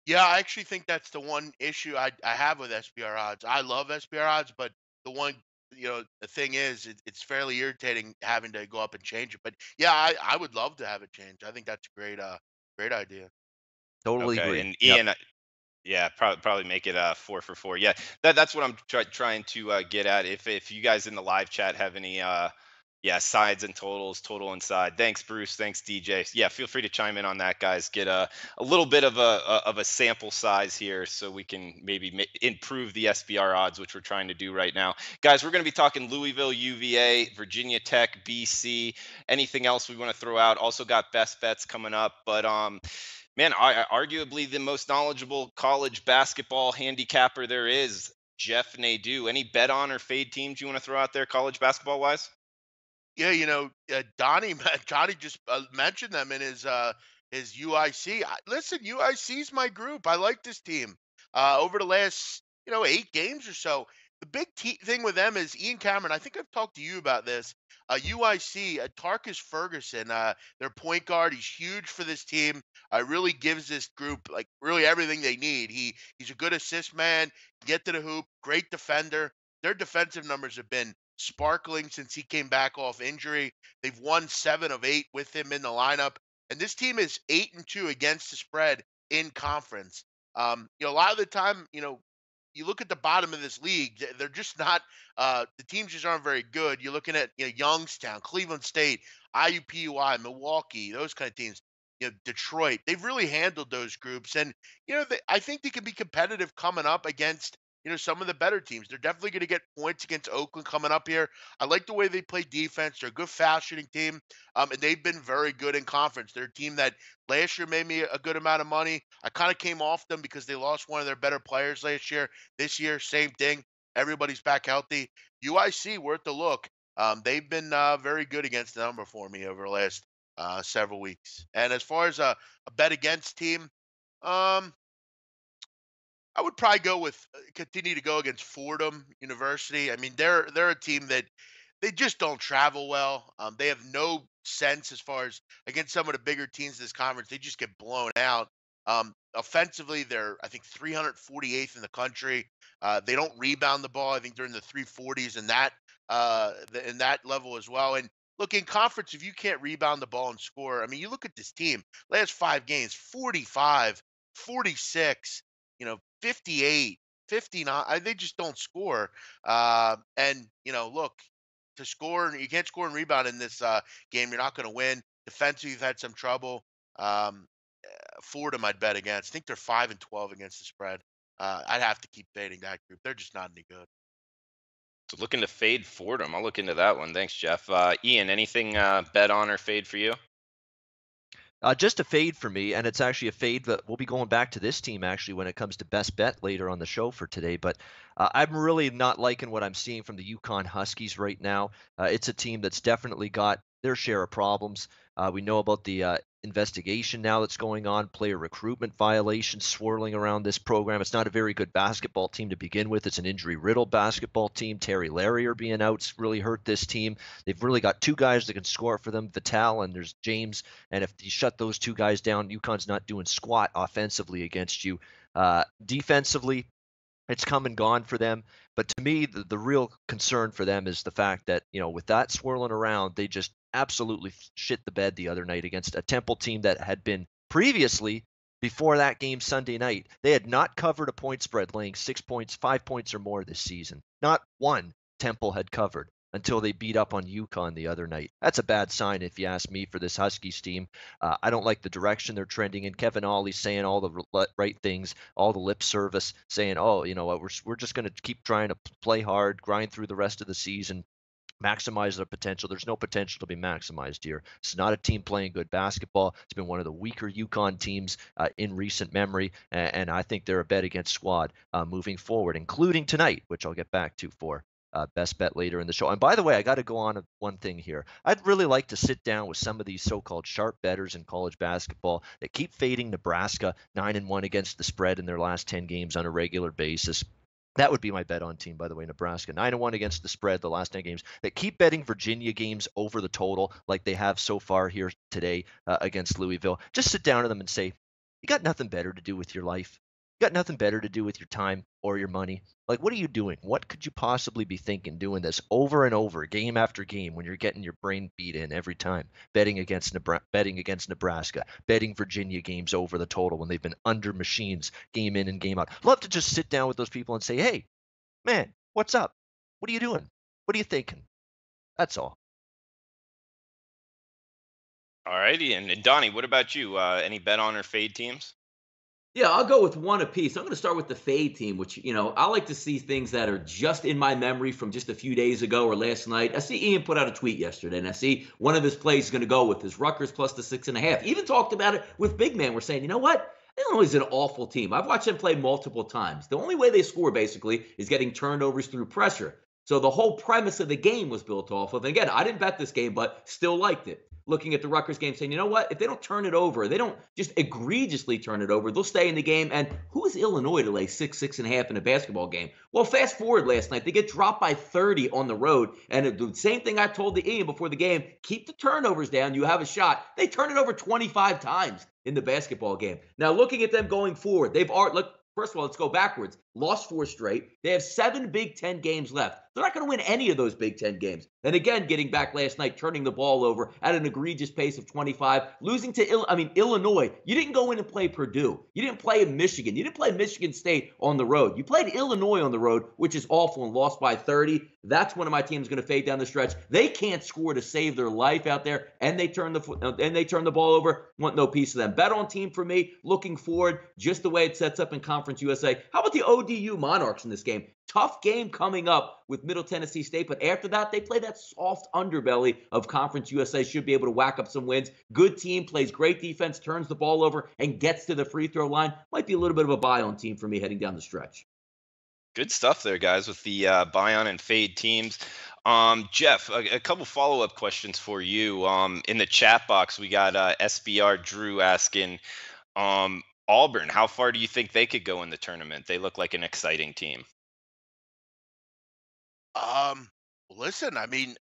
Yeah, I actually think that's the one issue I have with SBR odds. I love SBR odds, but the one, the thing is, it's fairly irritating having to go up and change it. But yeah, I would love to have it changed. I think that's a great idea. Totally Okay, agree. and Yep. Ian, yeah, probably make it 4 for 4. Yeah, that's what I'm trying to get at. If you guys in the live chat have any Yeah, sides and totals, total and side. Thanks, Bruce. Thanks, DJ. Yeah, feel free to chime in on that, guys. Get a little bit of a sample size here, so we can maybe improve the SBR odds, which we're trying to do right now, guys. We're going to be talking Louisville, UVA, Virginia Tech, BC. Anything else we want to throw out? Also got best bets coming up, but man, arguably the most knowledgeable college basketball handicapper there is, Jeff Nadeau. Any bet on or fade teams you want to throw out there, college basketball wise? Yeah, Donnie Johnny just mentioned them in his UIC. Listen, UIC's my group. I like this team. Over the last 8 games or so, the big thing with them is Ian Cameron. I think I've talked to you about this. UIC, Tarkus Ferguson, their point guard. He's huge for this team. Really gives this group like really everything they need. He's a good assist man. Get to the hoop. Great defender. Their defensive numbers have been sparkling since he came back off injury. They've won 7 of 8 with him in the lineup, and this team is 8-2 against the spread in conference. A lot of the time, you look at the bottom of this league, they're just not. The teams just aren't very good. You're looking at Youngstown, Cleveland State, IUPUI, Milwaukee, those kind of teams. Detroit. They've really handled those groups, and I think they can be competitive coming up against some of the better teams. They're definitely going to get points against Oakland coming up here. I like the way they play defense. They're a good foul shooting team, and they've been very good in conference. They're a team that last year made me a good amount of money. I kind of came off them because they lost one of their better players last year. This year, same thing. Everybody's back healthy. UIC, worth the look. They've been very good against the number for me over the last several weeks. And as far as a bet against team, um, I would probably continue to go against Fordham University. I mean, they're a team that they just don't travel well. They have no sense as far as against some of the bigger teams in this conference. They just get blown out. Offensively, they're I think 348th in the country. They don't rebound the ball. I think they're in the 340s in in that level as well. And look, in conference, if you can't rebound the ball and score, I mean, you look at this team. Last 5 games, 45, 46. 58, 59. They just don't score. And look, to score, you can't score and rebound in this game. You're not going to win. Defensively, you've had some trouble. Um, Fordham, I'd bet against. I think they're 5-12 against the spread. I'd have to keep fading that group. They're just not any good. So looking to fade Fordham. I'll look into that one. Thanks, Jeff. Ian, anything bet on or fade for you? Just a fade for me, and it's actually a fade that we'll be going back to this team actually when it comes to best bet later on the show for today. But I'm really not liking what I'm seeing from the UConn Huskies right now. It's a team that's definitely got their share of problems. We know about the investigation now that's going on, player recruitment violations swirling around this program. It's not a very good basketball team to begin with. It's an injury-riddled basketball team. Terry Larrier being out's really hurt this team. They've really got two guys that can score for them, Vital and there's James. And if you shut those two guys down, UConn's not doing squat offensively against you. Defensively, it's come and gone for them. But to me, the real concern for them is the fact that, with that swirling around, they just absolutely shit the bed the other night against a Temple team that had been previously, before that game Sunday night, they had not covered a point spread laying 6 points, 5 points or more this season. Not one Temple had covered until they beat up on UConn the other night. That's a bad sign, if you ask me, for this Huskies team. I don't like the direction they're trending in. Kevin Ollie's saying all the right things, all the lip service, saying, "Oh, we're just going to keep trying to play hard, grind through the rest of the season, maximize their potential." There's no potential to be maximized here. It's not a team playing good basketball. It's been one of the weaker UConn teams in recent memory, and I think they're a bet against squad moving forward, including tonight, which I'll get back to for best bet later in the show. And by the way, I got to go on one thing here. I'd really like to sit down with some of these so-called sharp bettors in college basketball that keep fading Nebraska 9-1 against the spread in their last 10 games on a regular basis. That would be my bet on team, by the way, Nebraska. 9-1 against the spread the last 10 games. That keep betting Virginia games over the total like they have so far here today against Louisville. Just sit down to them and say, you got nothing better to do with your life. You got nothing better to do with your time or your money. Like, what are you doing? What could you possibly be thinking doing this over and over, game after game, when you're getting your brain beat in every time? Betting against Nebraska, betting Virginia games over the total when they've been under machines game in and game out. Love to just sit down with those people and say, hey, man, what's up? What are you doing? What are you thinking? That's all. All righty. And Donnie, what about you? Any bet on or fade teams? Yeah, I'll go with one apiece. I'm going to start with the fade team, which, I like to see things that are just in my memory from just a few days ago or last night. I see Ian put out a tweet yesterday, and I see one of his plays is going to go with his Rutgers plus the 6.5. Even talked about it with Big Man. We're saying, you know what? Illinois is an awful team. I've watched them play multiple times. The only way they score, basically, is getting turnovers through pressure. So the whole premise of the game was built off of. And again, I didn't bet this game, but still liked it. Looking at the Rutgers game, saying, you know what? If they don't turn it over, they don't just egregiously turn it over, they'll stay in the game. And who is Illinois to lay 6.5 in a basketball game? Well, fast forward last night, they get dropped by 30 on the road. And the same thing I told the Ian before the game, keep the turnovers down, you have a shot. They turn it over 25 times in the basketball game. Now, looking at them going forward, first of all, let's go backwards. Lost 4 straight. They have 7 Big Ten games left. They're not going to win any of those Big Ten games. And again, getting back last night, turning the ball over at an egregious pace of 25, losing to Illinois. You didn't go in and play Purdue. You didn't play Michigan. You didn't play Michigan State on the road. You played Illinois on the road, which is awful, and lost by 30. That's one of my teams going to fade down the stretch. They can't score to save their life out there, and they turn the ball over. Want no piece of them. Bet on team for me. Looking forward, just the way it sets up in Conference USA. How about the ODU Monarchs in this game? Tough game coming up with Middle Tennessee State, but after that, they play that soft underbelly of Conference USA. Should be able to whack up some wins. Good team, plays great defense, turns the ball over, and gets to the free throw line. Might be a little bit of a buy-on team for me heading down the stretch. Good stuff there, guys, with the buy-on and fade teams. Jeff, a couple follow-up questions for you. In the chat box, we got SBR Drew asking, Auburn, how far do you think they could go in the tournament? They look like an exciting team. Listen, I mean,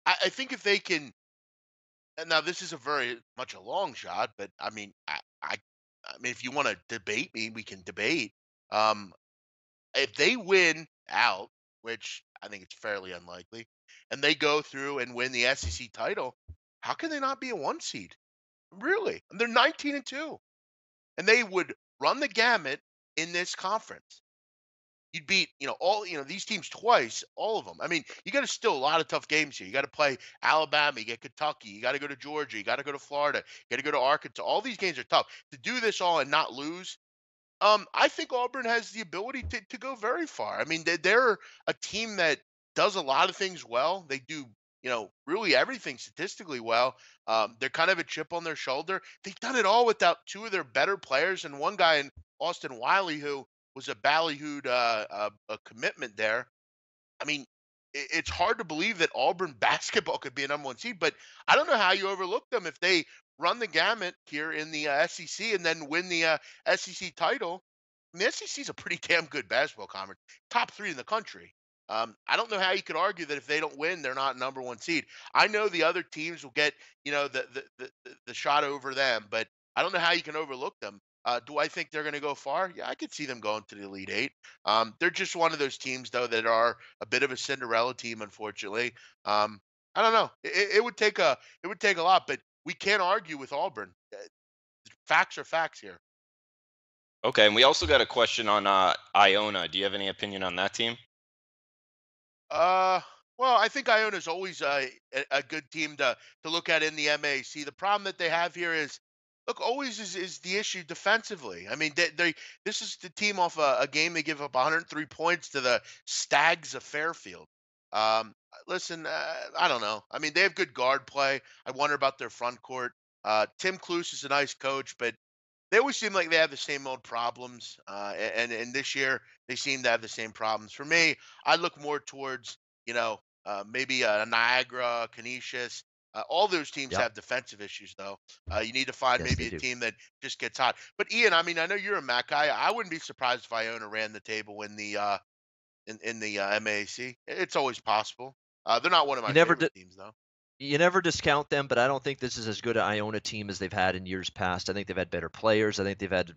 I think if they can, and now this is a very much a long shot, but I mean, I mean, if you want to debate me, we can debate. If they win out, which I think it's fairly unlikely, and they go through and win the SEC title, how can they not be a 1 seed? Really? And they're 19-2, and they would run the gamut in this conference. You'd beat, these teams twice, all of them. I mean, you got still a lot of tough games here. You got to play Alabama, you get Kentucky, you got to go to Georgia, you got to go to Florida, you got to go to Arkansas. All these games are tough. To do this all and not lose, I think Auburn has the ability to go very far. I mean, they're a team that does a lot of things well. They do, really everything statistically well. They're kind of a chip on their shoulder. They've done it all without 2 of their better players and one guy in Austin Wiley who was a ballyhooed a commitment there. I mean, it's hard to believe that Auburn basketball could be a number 1 seed, but I don't know how you overlook them if they run the gamut here in the SEC and then win the SEC title. And the SEC is a pretty damn good basketball conference, top 3 in the country. I don't know how you could argue that if they don't win, they're not number 1 seed. I know the other teams will get, the shot over them, but I don't know how you can overlook them. Do I think they're going to go far? Yeah, I could see them going to the Elite 8. They're just one of those teams, though, that are a bit of a Cinderella team, unfortunately. I don't know. It would take a lot, but we can't argue with Auburn. Facts are facts here. Okay, and we also got a question on Iona. Do you have any opinion on that team? Well, I think Iona is always a good team to look at in the MAC. The problem that they have here is, look, always is the issue defensively. I mean, this is the team off a game they give up 103 points to the Stags of Fairfield. Listen, I don't know. I mean, they have good guard play. I wonder about their front court. Tim Cluse is a nice coach, but they always seem like they have the same old problems. And this year they seem to have the same problems. For me, I look more towards, maybe Niagara, Canisius. All those teams have defensive issues, though. You need to find maybe a team that just gets hot. But Ian, I mean, I know you're a MAC guy. I wouldn't be surprised if Iona ran the table in the MAAC. It's always possible. They're not one of my favorite teams, though. You never discount them, but I don't think this is as good an Iona team as they've had in years past. I think they've had better players. I think they've had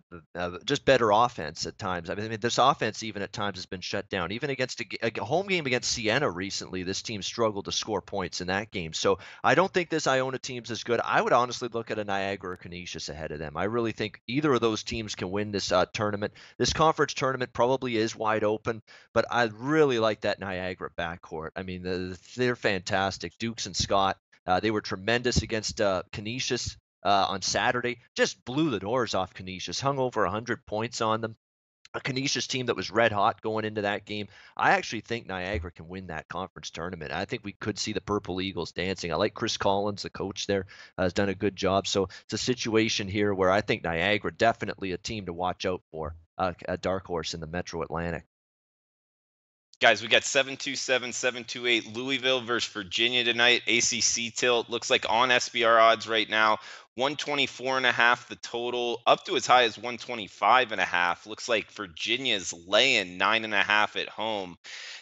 just better offense at times. I mean, this offense even at times has been shut down. Even against a home game against Siena recently, this team struggled to score points in that game. So I don't think this Iona team's as good. I would honestly look at a Niagara or Canisius ahead of them. I really think either of those teams can win this tournament. This conference tournament probably is wide open, but I really like that Niagara backcourt. I mean, they're fantastic. Dukes and Scott. They were tremendous against Canisius on Saturday. Just blew the doors off Canisius, hung over 100 points on them. A Canisius team that was red hot going into that game. I actually think Niagara can win that conference tournament. I think we could see the Purple Eagles dancing. I like Chris Collins, the coach there, has done a good job. So it's a situation here where I think Niagara definitely a team to watch out for, a dark horse in the Metro Atlantic. Guys, we got 727, 728 Louisville versus Virginia tonight. ACC tilt looks like on SBR odds right now. 124.5 the total, up to as high as 125.5. Looks like Virginia's laying 9.5 at home.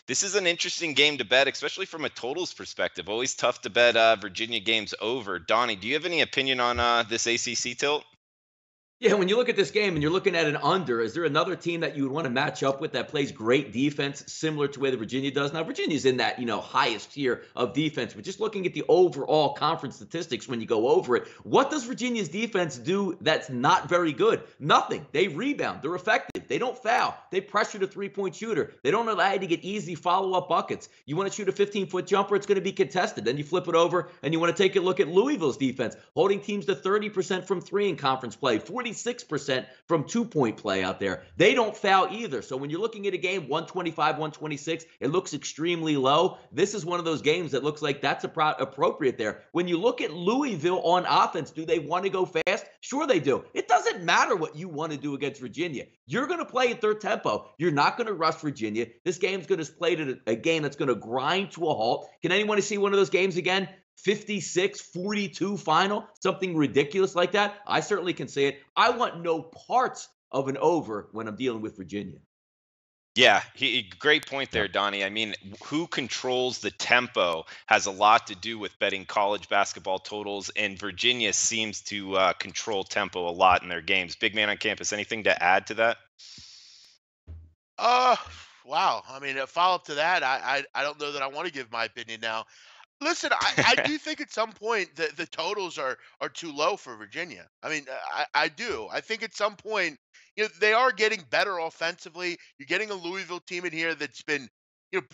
This is an interesting game to bet, especially from a totals perspective. Always tough to bet Virginia games over. Donnie, do you have any opinion on this ACC tilt? Yeah, when you look at this game and you're looking at an under, is there another team that you would want to match up with that plays great defense, similar to the way that Virginia does? Now, Virginia's in that, highest tier of defense, but just looking at the overall conference statistics when you go over it, what does Virginia's defense do that's not very good? Nothing. They rebound. They're effective. They don't foul. They pressure the three-point shooter. They don't allow you to get easy follow-up buckets. You want to shoot a 15-foot jumper, it's going to be contested. Then you flip it over and you want to take a look at Louisville's defense, holding teams to 30% from three in conference play, 46% from two-point play out there. They don't foul either. So when you're looking at a game, 125, 126, it looks extremely low. This is one of those games that looks like that's appropriate there. When you look at Louisville on offense, do they want to go fast? Sure they do. It doesn't matter what you want to do against Virginia. You're going to play at their tempo. You're not going to rush Virginia. This game's going to play at a game that's going to grind to a halt. Can anyone see one of those games again? 56-42 final, something ridiculous like that. I certainly can see it. I want no parts of an over when I'm dealing with Virginia. Yeah, great point there, Donnie. I mean, who controls the tempo has a lot to do with betting college basketball totals, and Virginia seems to control tempo a lot in their games. Big man on campus, anything to add to that? Wow. I mean, a follow-up to that, I don't know that I want to give my opinion now. Listen, I do think at some point the totals are too low for Virginia. I mean, I do. I think at some point, they are getting better offensively. You're getting a Louisville team in here that's been,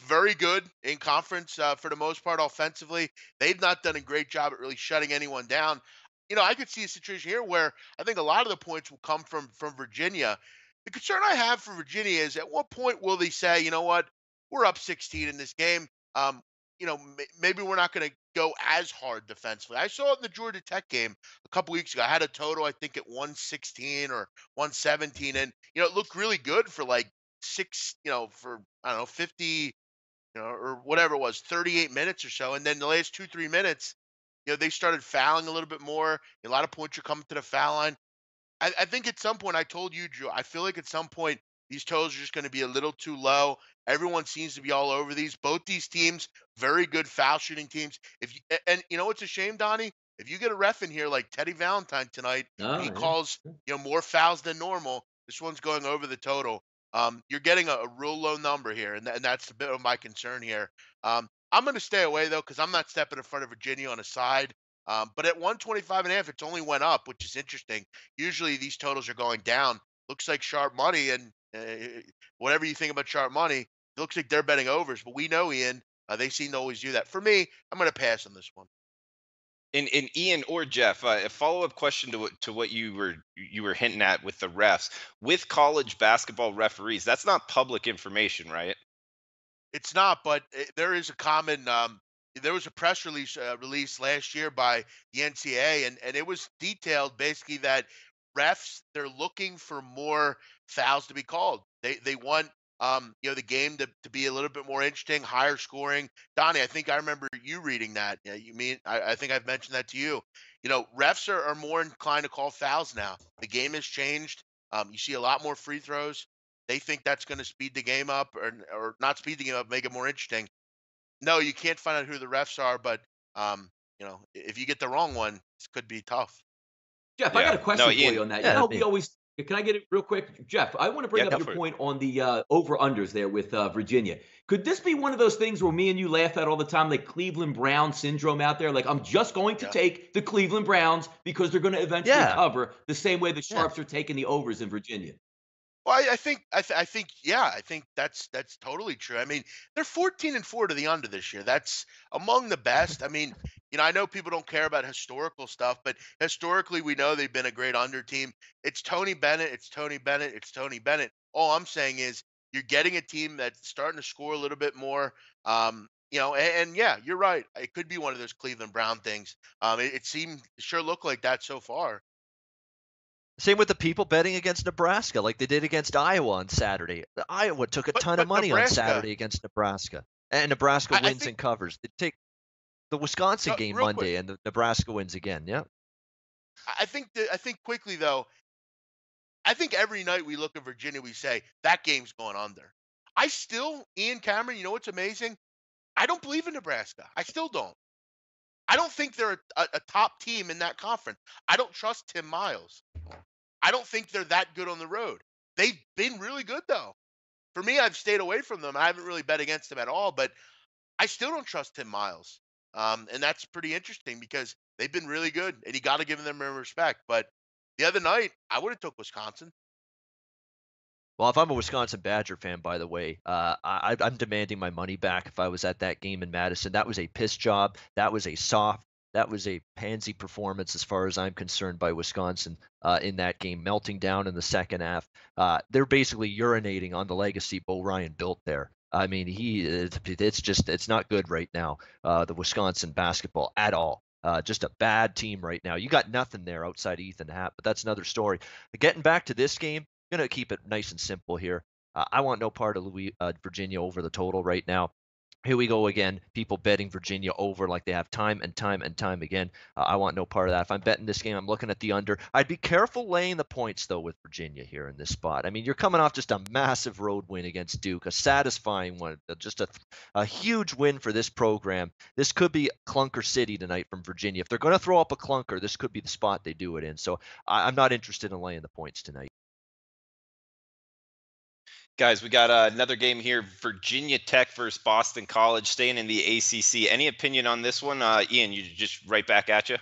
very good in conference for the most part offensively. They've not done a great job at really shutting anyone down. I could see a situation here where I think a lot of the points will come from Virginia. The concern I have for Virginia is at what point will they say, you know what, we're up 16 in this game. Maybe we're not going to go as hard defensively. I saw it in the Georgia Tech game a couple weeks ago. I had a total, I think, at 116 or 117, and it looked really good for like for I don't know 50, or whatever it was, 38 minutes or so, and then the last 2-3 minutes, they started fouling a little bit more. A lot of points are coming to the foul line. I think at some point, I told you, Drew, I feel like at some point these totals are just going to be a little too low. Everyone seems to be all over these. Both these teams, very good foul shooting teams. And it's a shame, Donnie, if you get a ref in here like Teddy Valentine tonight, he calls more fouls than normal. This one's going over the total. You're getting a real low number here, and that's a bit of my concern here. I'm going to stay away though, because I'm not stepping in front of Virginia on a side. But at 125.5, it's only went up, which is interesting. Usually these totals are going down. Looks like sharp money, and whatever you think about sharp money, it looks like they're betting overs. But we know, Ian, they seem to always do that. For me, I'm going to pass on this one. And Ian or Jeff, a follow-up question to what you were hinting at with the refs. With college basketball referees, that's not public information, right? It's not, but there is a common. There was a press release released last year by the NCAA, and it was detailed basically that refs, they're looking for more fouls to be called. They want the game to be a little bit more interesting, higher scoring. Donnie, I think I remember you reading that. Yeah, I think I've mentioned that to you. Refs are more inclined to call fouls now. The game has changed. You see a lot more free throws. They think that's going to speed the game up, or not speed the game up, make it more interesting. No, you can't find out who the refs are, but if you get the wrong one, this could be tough. Jeff, I got a question for you on that. Yeah, we always can I get it real quick, Jeff? I want to bring up your point on the over-unders there with Virginia. Could this be one of those things where me and you laugh at all the time, like Cleveland Brown syndrome out there? Like, I'm just going to take the Cleveland Browns because they're going to eventually cover the same way the Sharps are taking the overs in Virginia. Well, I think that's totally true. I mean, they're 14-4 to the under this year. That's among the best. I mean, I know people don't care about historical stuff, but historically we know they've been a great under team. It's Tony Bennett. It's Tony Bennett. It's Tony Bennett. All I'm saying is you're getting a team that's starting to score a little bit more. And yeah, you're right. It could be one of those Cleveland Brown things. It sure looked like that so far. Same with the people betting against Nebraska, like they did against Iowa on Saturday. Iowa took a ton of But money on Nebraska, Saturday against Nebraska, and Nebraska I wins think and covers. They take the Wisconsin game real quick. Monday, and the Nebraska wins again. Yeah. I think quickly though. I think every night we look at Virginia, we say that game's going under. Ian Cameron, you know what's amazing? I don't believe in Nebraska. I still don't. I don't think they're a top team in that conference. I don't trust Tim Miles. I don't think they're that good on the road. They've been really good though. For me, I've stayed away from them. I haven't really bet against them at all, but I still don't trust Tim Miles. And that's pretty interesting because they've been really good, and you got to give them respect. But the other night, I would have took Wisconsin. Well, if I'm a Wisconsin Badger fan, by the way, I'm demanding my money back if I was at that game in Madison. That was a piss job. That was a pansy performance as far as I'm concerned by Wisconsin in that game, melting down in the second half. They're basically urinating on the legacy Bo Ryan built there. I mean, it's not good right now, the Wisconsin basketball at all. Just a bad team right now. You got nothing there outside Ethan Happ, but that's another story. Getting back to this game, going to keep it nice and simple here. I want no part of Virginia over the total right now. Here we go again. People betting Virginia over like they have time and time and time again. I want no part of that. If I'm betting this game, I'm looking at the under. I'd be careful laying the points, though, with Virginia here in this spot. I mean, you're coming off just a massive road win against Duke, a satisfying one, just a huge win for this program. This could be Clunker City tonight from Virginia. If they're going to throw up a clunker, this could be the spot they do it in. So I'm not interested in laying the points tonight. Guys, we got another game here. Virginia Tech versus Boston College, staying in the ACC. Any opinion on this one? Ian, you just right back at you.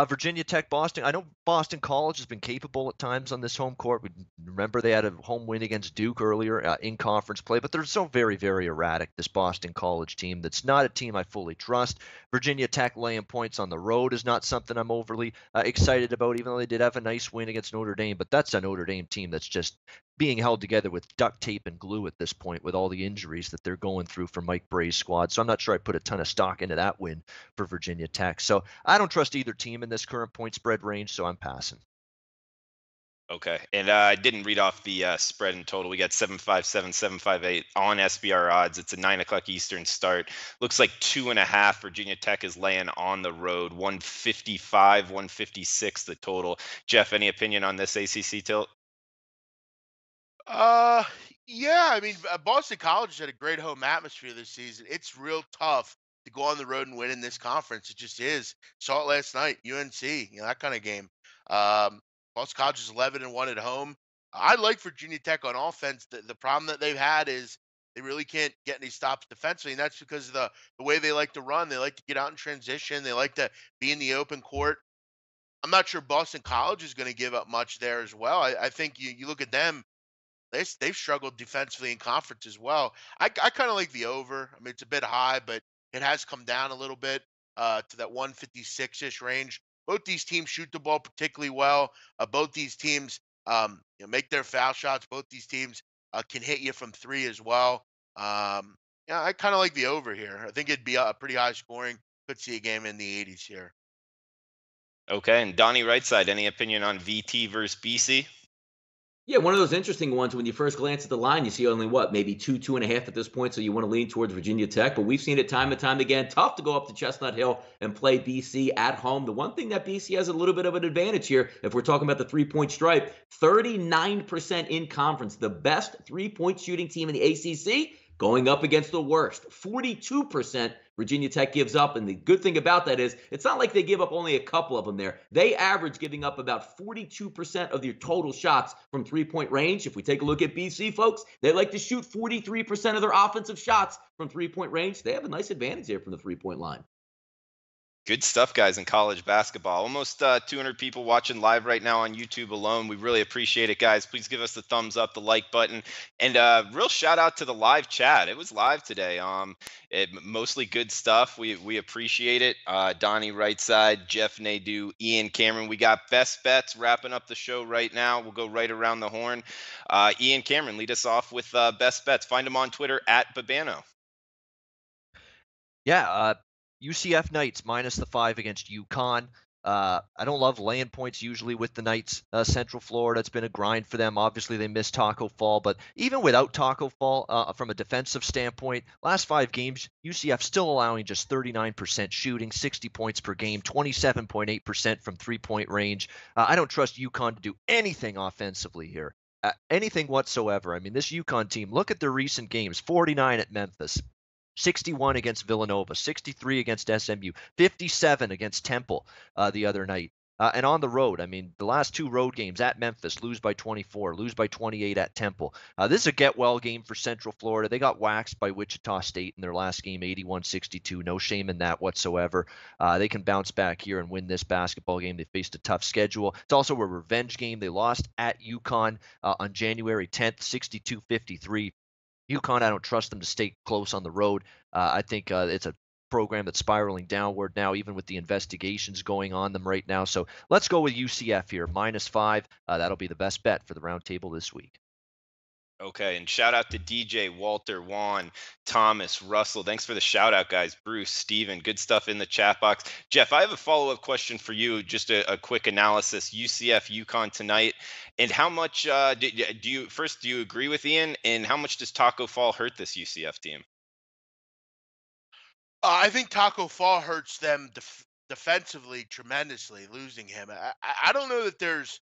Virginia Tech, Boston. I know Boston College has been capable at times on this home court. We remember they had a home win against Duke earlier in conference play, but they're so very, very erratic, this Boston College team. That's not a team I fully trust. Virginia Tech laying points on the road is not something I'm overly excited about, even though they did have a nice win against Notre Dame. But that's a Notre Dame team that's just being held together with duct tape and glue at this point with all the injuries that they're going through for Mike Bray's squad. So I'm not sure I put a ton of stock into that win for Virginia Tech. So I don't trust either team in this current point spread range, so I'm passing. Okay. And I didn't read off the spread in total. We got 757, 758 on SBR odds. It's a 9 o'clock Eastern start. Looks like 2.5 Virginia Tech is laying on the road. 155, 156 the total. Jeff, any opinion on this ACC tilt? Yeah. I mean, Boston College has had a great home atmosphere this season. It's real tough to go on the road and win in this conference. It just is. Saw it last night, UNC, that kind of game. Boston College is 11-1 at home. I like Virginia Tech on offense. The problem that they've had is they really can't get any stops defensively, and that's because of the way they like to run. They like to get out in transition. They like to be in the open court. I'm not sure Boston College is going to give up much there as well. I think you look at them. They've struggled defensively in conference as well. I kind of like the over. I mean, it's a bit high, but it has come down a little bit to that 156-ish range. Both these teams shoot the ball particularly well. Both these teams make their foul shots. Both these teams can hit you from three as well. Yeah, I kind of like the over here. I think it'd be a pretty high scoring. Could see a game in the 80s here. Okay. And Donnie Rightside, any opinion on VT versus BC? Yeah, one of those interesting ones. When you first glance at the line, you see only maybe 2.5 at this point. So you want to lean towards Virginia Tech, but we've seen it time and time again. Tough to go up to Chestnut Hill and play BC at home. The one thing that BC has a little bit of an advantage here, if we're talking about the 3-point stripe, 39% in conference, the best 3-point shooting team in the ACC. Going up against the worst, 42% Virginia Tech gives up. And the good thing about that is it's not like they give up only a couple of them there. They average giving up about 42% of their total shots from 3-point range. If we take a look at BC, folks, they like to shoot 43% of their offensive shots from 3-point range. They have a nice advantage there from the 3-point line. Good stuff, guys, in college basketball. Almost 200 people watching live right now on YouTube alone. We really appreciate it, guys. Please give us the thumbs up, the like button, and real shout out to the live chat. It was live today. Mostly good stuff. We appreciate it. Donnie Rightside, Jeff Nadeau, Ian Cameron. We got best bets wrapping up the show right now. We'll go right around the horn. Ian Cameron, lead us off with best bets. Find him on Twitter at Babano. Yeah, UCF Knights -5 against UConn. I don't love laying points usually with the Knights. Central Florida, it's been a grind for them. Obviously, they missed Taco Fall, but even without Taco Fall, from a defensive standpoint, last 5 games, UCF still allowing just 39% shooting, 60 points per game, 27.8% from three-point range. I don't trust UConn to do anything offensively here. Anything whatsoever. I mean, this UConn team, look at their recent games: 49 at Memphis, 61 against Villanova, 63 against SMU, 57 against Temple the other night. And on the road, I mean, the last 2 road games at Memphis, lose by 24, lose by 28 at Temple. This is a get-well game for Central Florida. They got waxed by Wichita State in their last game, 81-62. No shame in that whatsoever. They can bounce back here and win this basketball game. They faced a tough schedule. It's also a revenge game. They lost at UConn on January 10th, 62-53. UConn, I don't trust them to stay close on the road. I think it's a program that's spiraling downward now, even with the investigations going on them right now. So let's go with UCF here, -5. That'll be the best bet for the roundtable this week. Okay, and shout out to DJ, Walter, Juan, Thomas, Russell. Thanks for the shout out, guys. Bruce, Steven, good stuff in the chat box. Jeff, I have a follow-up question for you. Just a quick analysis. UCF, UConn tonight, and how much do you agree with Ian? And how much does Taco Fall hurt this UCF team? I think Taco Fall hurts them defensively tremendously, losing him. I don't know that there's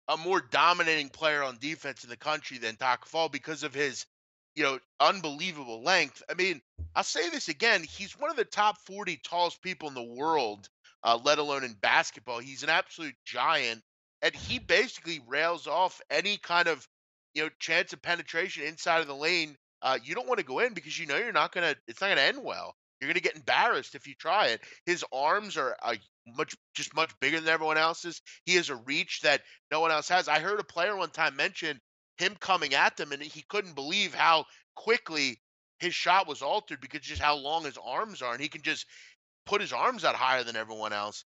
a more dominating player on defense in the country than Taco Fall because of his, unbelievable length. I mean, I'll say this again. He's one of the top 40 tallest people in the world, let alone in basketball. He's an absolute giant, and he basically rails off any kind of, chance of penetration inside of the lane. You don't want to go in because you're not gonna. It's not gonna end well. You're going to get embarrassed if you try it. His arms are much bigger than everyone else's. He has a reach that no one else has. I heard a player one time mention him coming at them, and he couldn't believe how quickly his shot was altered because just how long his arms are, and he can just put his arms out higher than everyone else.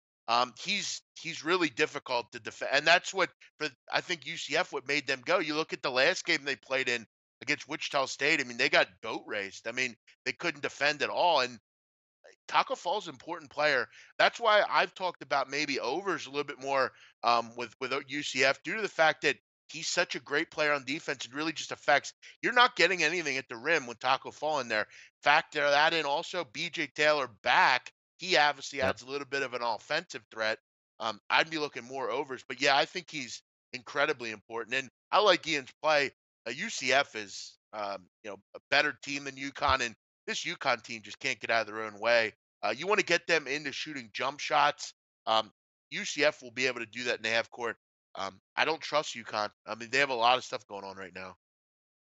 He's really difficult to defend, and that's what I think UCF what made them go. You look at the last game they played in against Wichita State. I mean, they got boat raced. I mean, they couldn't defend at all. And Taco Fall's an important player. That's why I've talked about maybe overs a little bit more with UCF due to the fact that he's such a great player on defense. It really just affects. You're not getting anything at the rim with Taco Fall in there. Factor that in also. BJ Taylor back. He obviously adds a little bit of an offensive threat. I'd be looking more overs, but yeah, I think he's incredibly important. And I like Ian's play. UCF is, a better team than UConn, and this UConn team just can't get out of their own way. You want to get them into shooting jump shots. UCF will be able to do that in the half court. I don't trust UConn. I mean, they have a lot of stuff going on right now.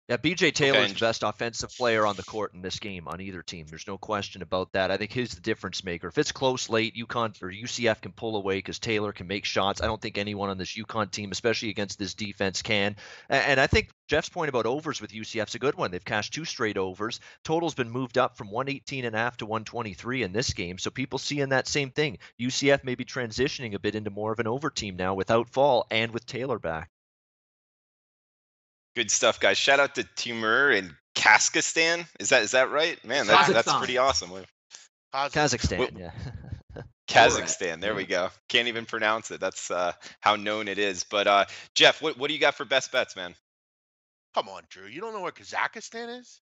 Yeah, BJ Taylor is the best offensive player on the court in this game on either team. There's no question about that. I think he's the difference maker. If it's close late, UConn or UCF can pull away because Taylor can make shots. I don't think anyone on this UConn team, especially against this defense, can. And I think Jeff's point about overs with UCF is a good one. They've cashed 2 straight overs. Total's been moved up from 118.5 to 123 in this game. So people seeing that same thing. UCF may be transitioning a bit into more of an over team now without Fall and with Taylor back. Good stuff, guys. Shout out to Timur in Kazakhstan. Is that right? Man, that's pretty awesome. Kazakhstan, yeah. Kazakhstan. There we go. Can't even pronounce it. That's how known it is. But Jeff, what do you got for best bets, man? Come on, Drew. You don't know where Kazakhstan is?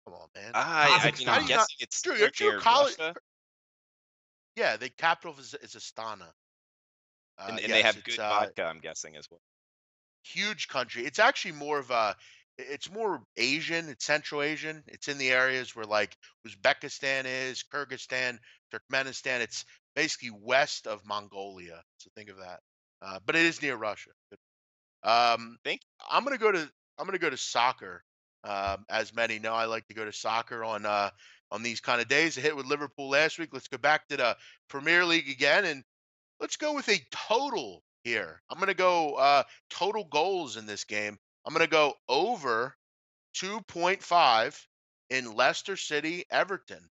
Come on, man. I'm guessing it's Drew. You're near college. Russia. Yeah, the capital is Astana. And they have good vodka, I'm guessing, as well. Huge country. It's actually more of it's more Asian. It's Central Asian. It's in the areas where like Uzbekistan is, Kyrgyzstan, Turkmenistan. It's basically west of Mongolia. So think of that. But it is near Russia. I'm gonna go to soccer. As many know, I like to go to soccer on on these kind of days. A hit with Liverpool last week. Let's go back to the Premier League again, and let's go with a total here. I'm going to go total goals in this game. I'm going to go over 2.5 in Leicester City Everton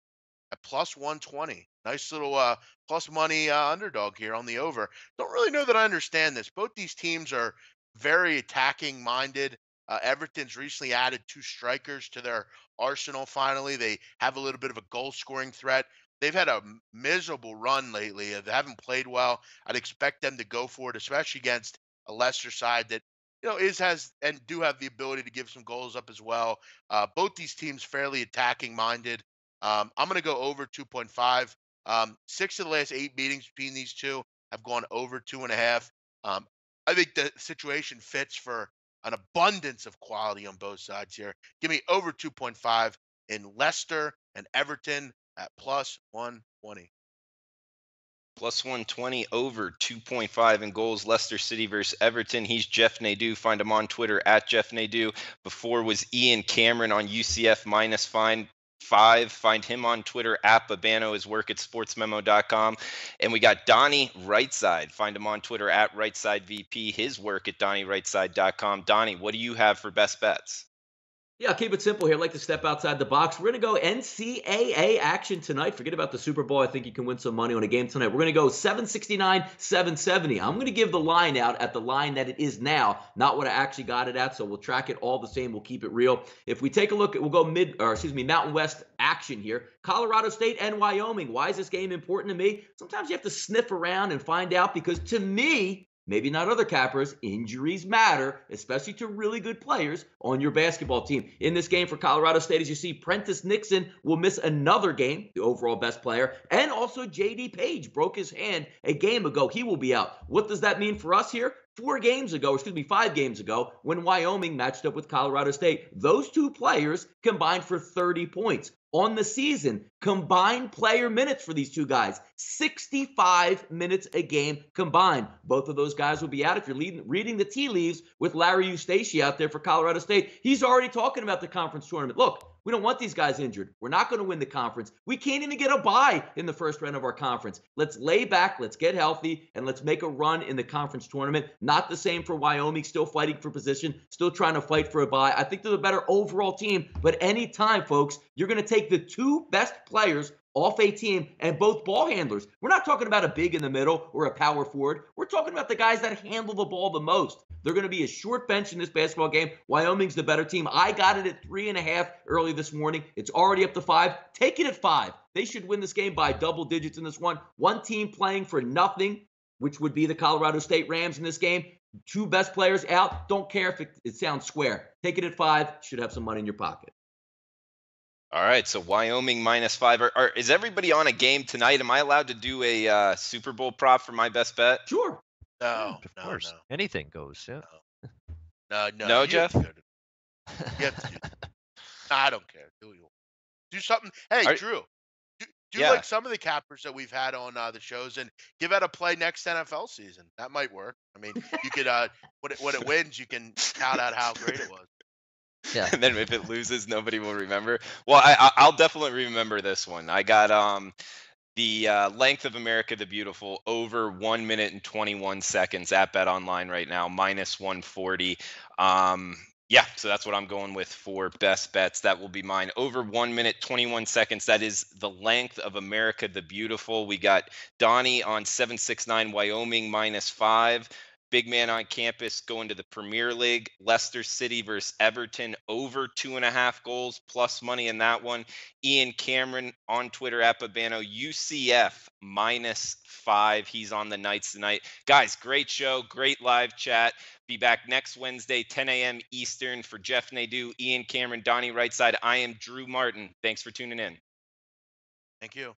at plus 120. Nice little plus money underdog here on the over. Don't really know that I understand this. Both these teams are very attacking minded. Everton's recently added 2 strikers to their arsenal finally. They have a little bit of a goal scoring threat. They've had a miserable run lately. They haven't played well. I'd expect them to go for it, especially against a Leicester side that has and do have the ability to give some goals up as well. Both these teams fairly attacking minded. I'm going to go over 2.5. 6 of the last 8 meetings between these two have gone over 2.5. I think the situation fits for an abundance of quality on both sides here. Give me over 2.5 in Leicester and Everton at plus 120. Plus 120 over 2.5 in goals. Leicester City versus Everton. He's Jeff Nadeau. Find him on Twitter at Jeff Nadeau. Before was Ian Cameron on UCF minus 5. Find him on Twitter at Babano, his work at sportsmemo.com. And we got Donnie Rightside. Find him on Twitter at RightsideVP, his work at DonnieRightside.com. Donnie, what do you have for best bets? Yeah, I'll keep it simple here. I'd like to step outside the box. We're going to go NCAA action tonight. Forget about the Super Bowl. I think you can win some money on a game tonight. We're going to go 769, 770. I'm going to give the line out at the line that it is now, not what I actually got it at. So we'll track it all the same. We'll keep it real. If we take a look, we'll go Mountain West action here. Colorado State and Wyoming. Why is this game important to me? Sometimes you have to sniff around and find out, because to me, maybe not other cappers, injuries matter, especially to really good players on your basketball team. In this game for Colorado State, as you see, Prentice Nixon will miss another game, the overall best player, and also J.D. Page broke his hand a game ago. He will be out. What does that mean for us here? 5 games ago, when Wyoming matched up with Colorado State, those 2 players combined for 30 points. On the season, combined player minutes for these 2 guys, 65 minutes a game combined. Both of those guys will be out. If you're reading the tea leaves with Larry Eustace out there for Colorado State, he's already talking about the conference tournament. Look, we don't want these guys injured. We're not going to win the conference. We can't even get a bye in the first round of our conference. Let's lay back, let's get healthy, and let's make a run in the conference tournament. Not the same for Wyoming, still fighting for position, still trying to fight for a bye. I think they're the better overall team, but anytime, folks, you're going to take the 2 best players off a team and both ball handlers. We're not talking about a big in the middle or a power forward. We're talking about the guys that handle the ball the most. They're going to be a short bench in this basketball game. Wyoming's the better team. I got it at 3.5 early this morning. It's already up to 5. Take it at 5. They should win this game by double digits in this one. One team playing for nothing, which would be the Colorado State Rams in this game. 2 best players out. Don't care if it sounds square. Take it at 5. Should have some money in your pocket. All right, so Wyoming minus 5. Is everybody on a game tonight? Am I allowed to do a Super Bowl prop for my best bet? Sure. No, Of course. no. Anything goes, yeah. No, Jeff? You have to do that. Nah, I don't care. Do something. Hey, Drew, do Yeah. like some of the cappers that we've had on the shows and give out a play next NFL season. That might work. I mean, you could when it wins, you can tout out how great it was. Yeah. And then if it loses, nobody will remember. Well, I'll definitely remember this one. I got the length of America the Beautiful over 1 minute and 21 seconds at Bet Online right now, minus 140. Yeah, so that's what I'm going with for best bets. That will be mine. Over 1 minute, 21 seconds. That is the length of America the Beautiful. We got Donnie on 769 Wyoming minus 5. Big man on campus going to the Premier League. Leicester City versus Everton over 2.5 goals plus money in that one. Ian Cameron on Twitter at Babano. UCF minus 5. He's on the Knights tonight. Guys, great show. Great live chat. Be back next Wednesday, 10 a.m. Eastern. For Jeff Nadeau, Ian Cameron, Donnie Rightside. I am Drew Martin. Thanks for tuning in. Thank you.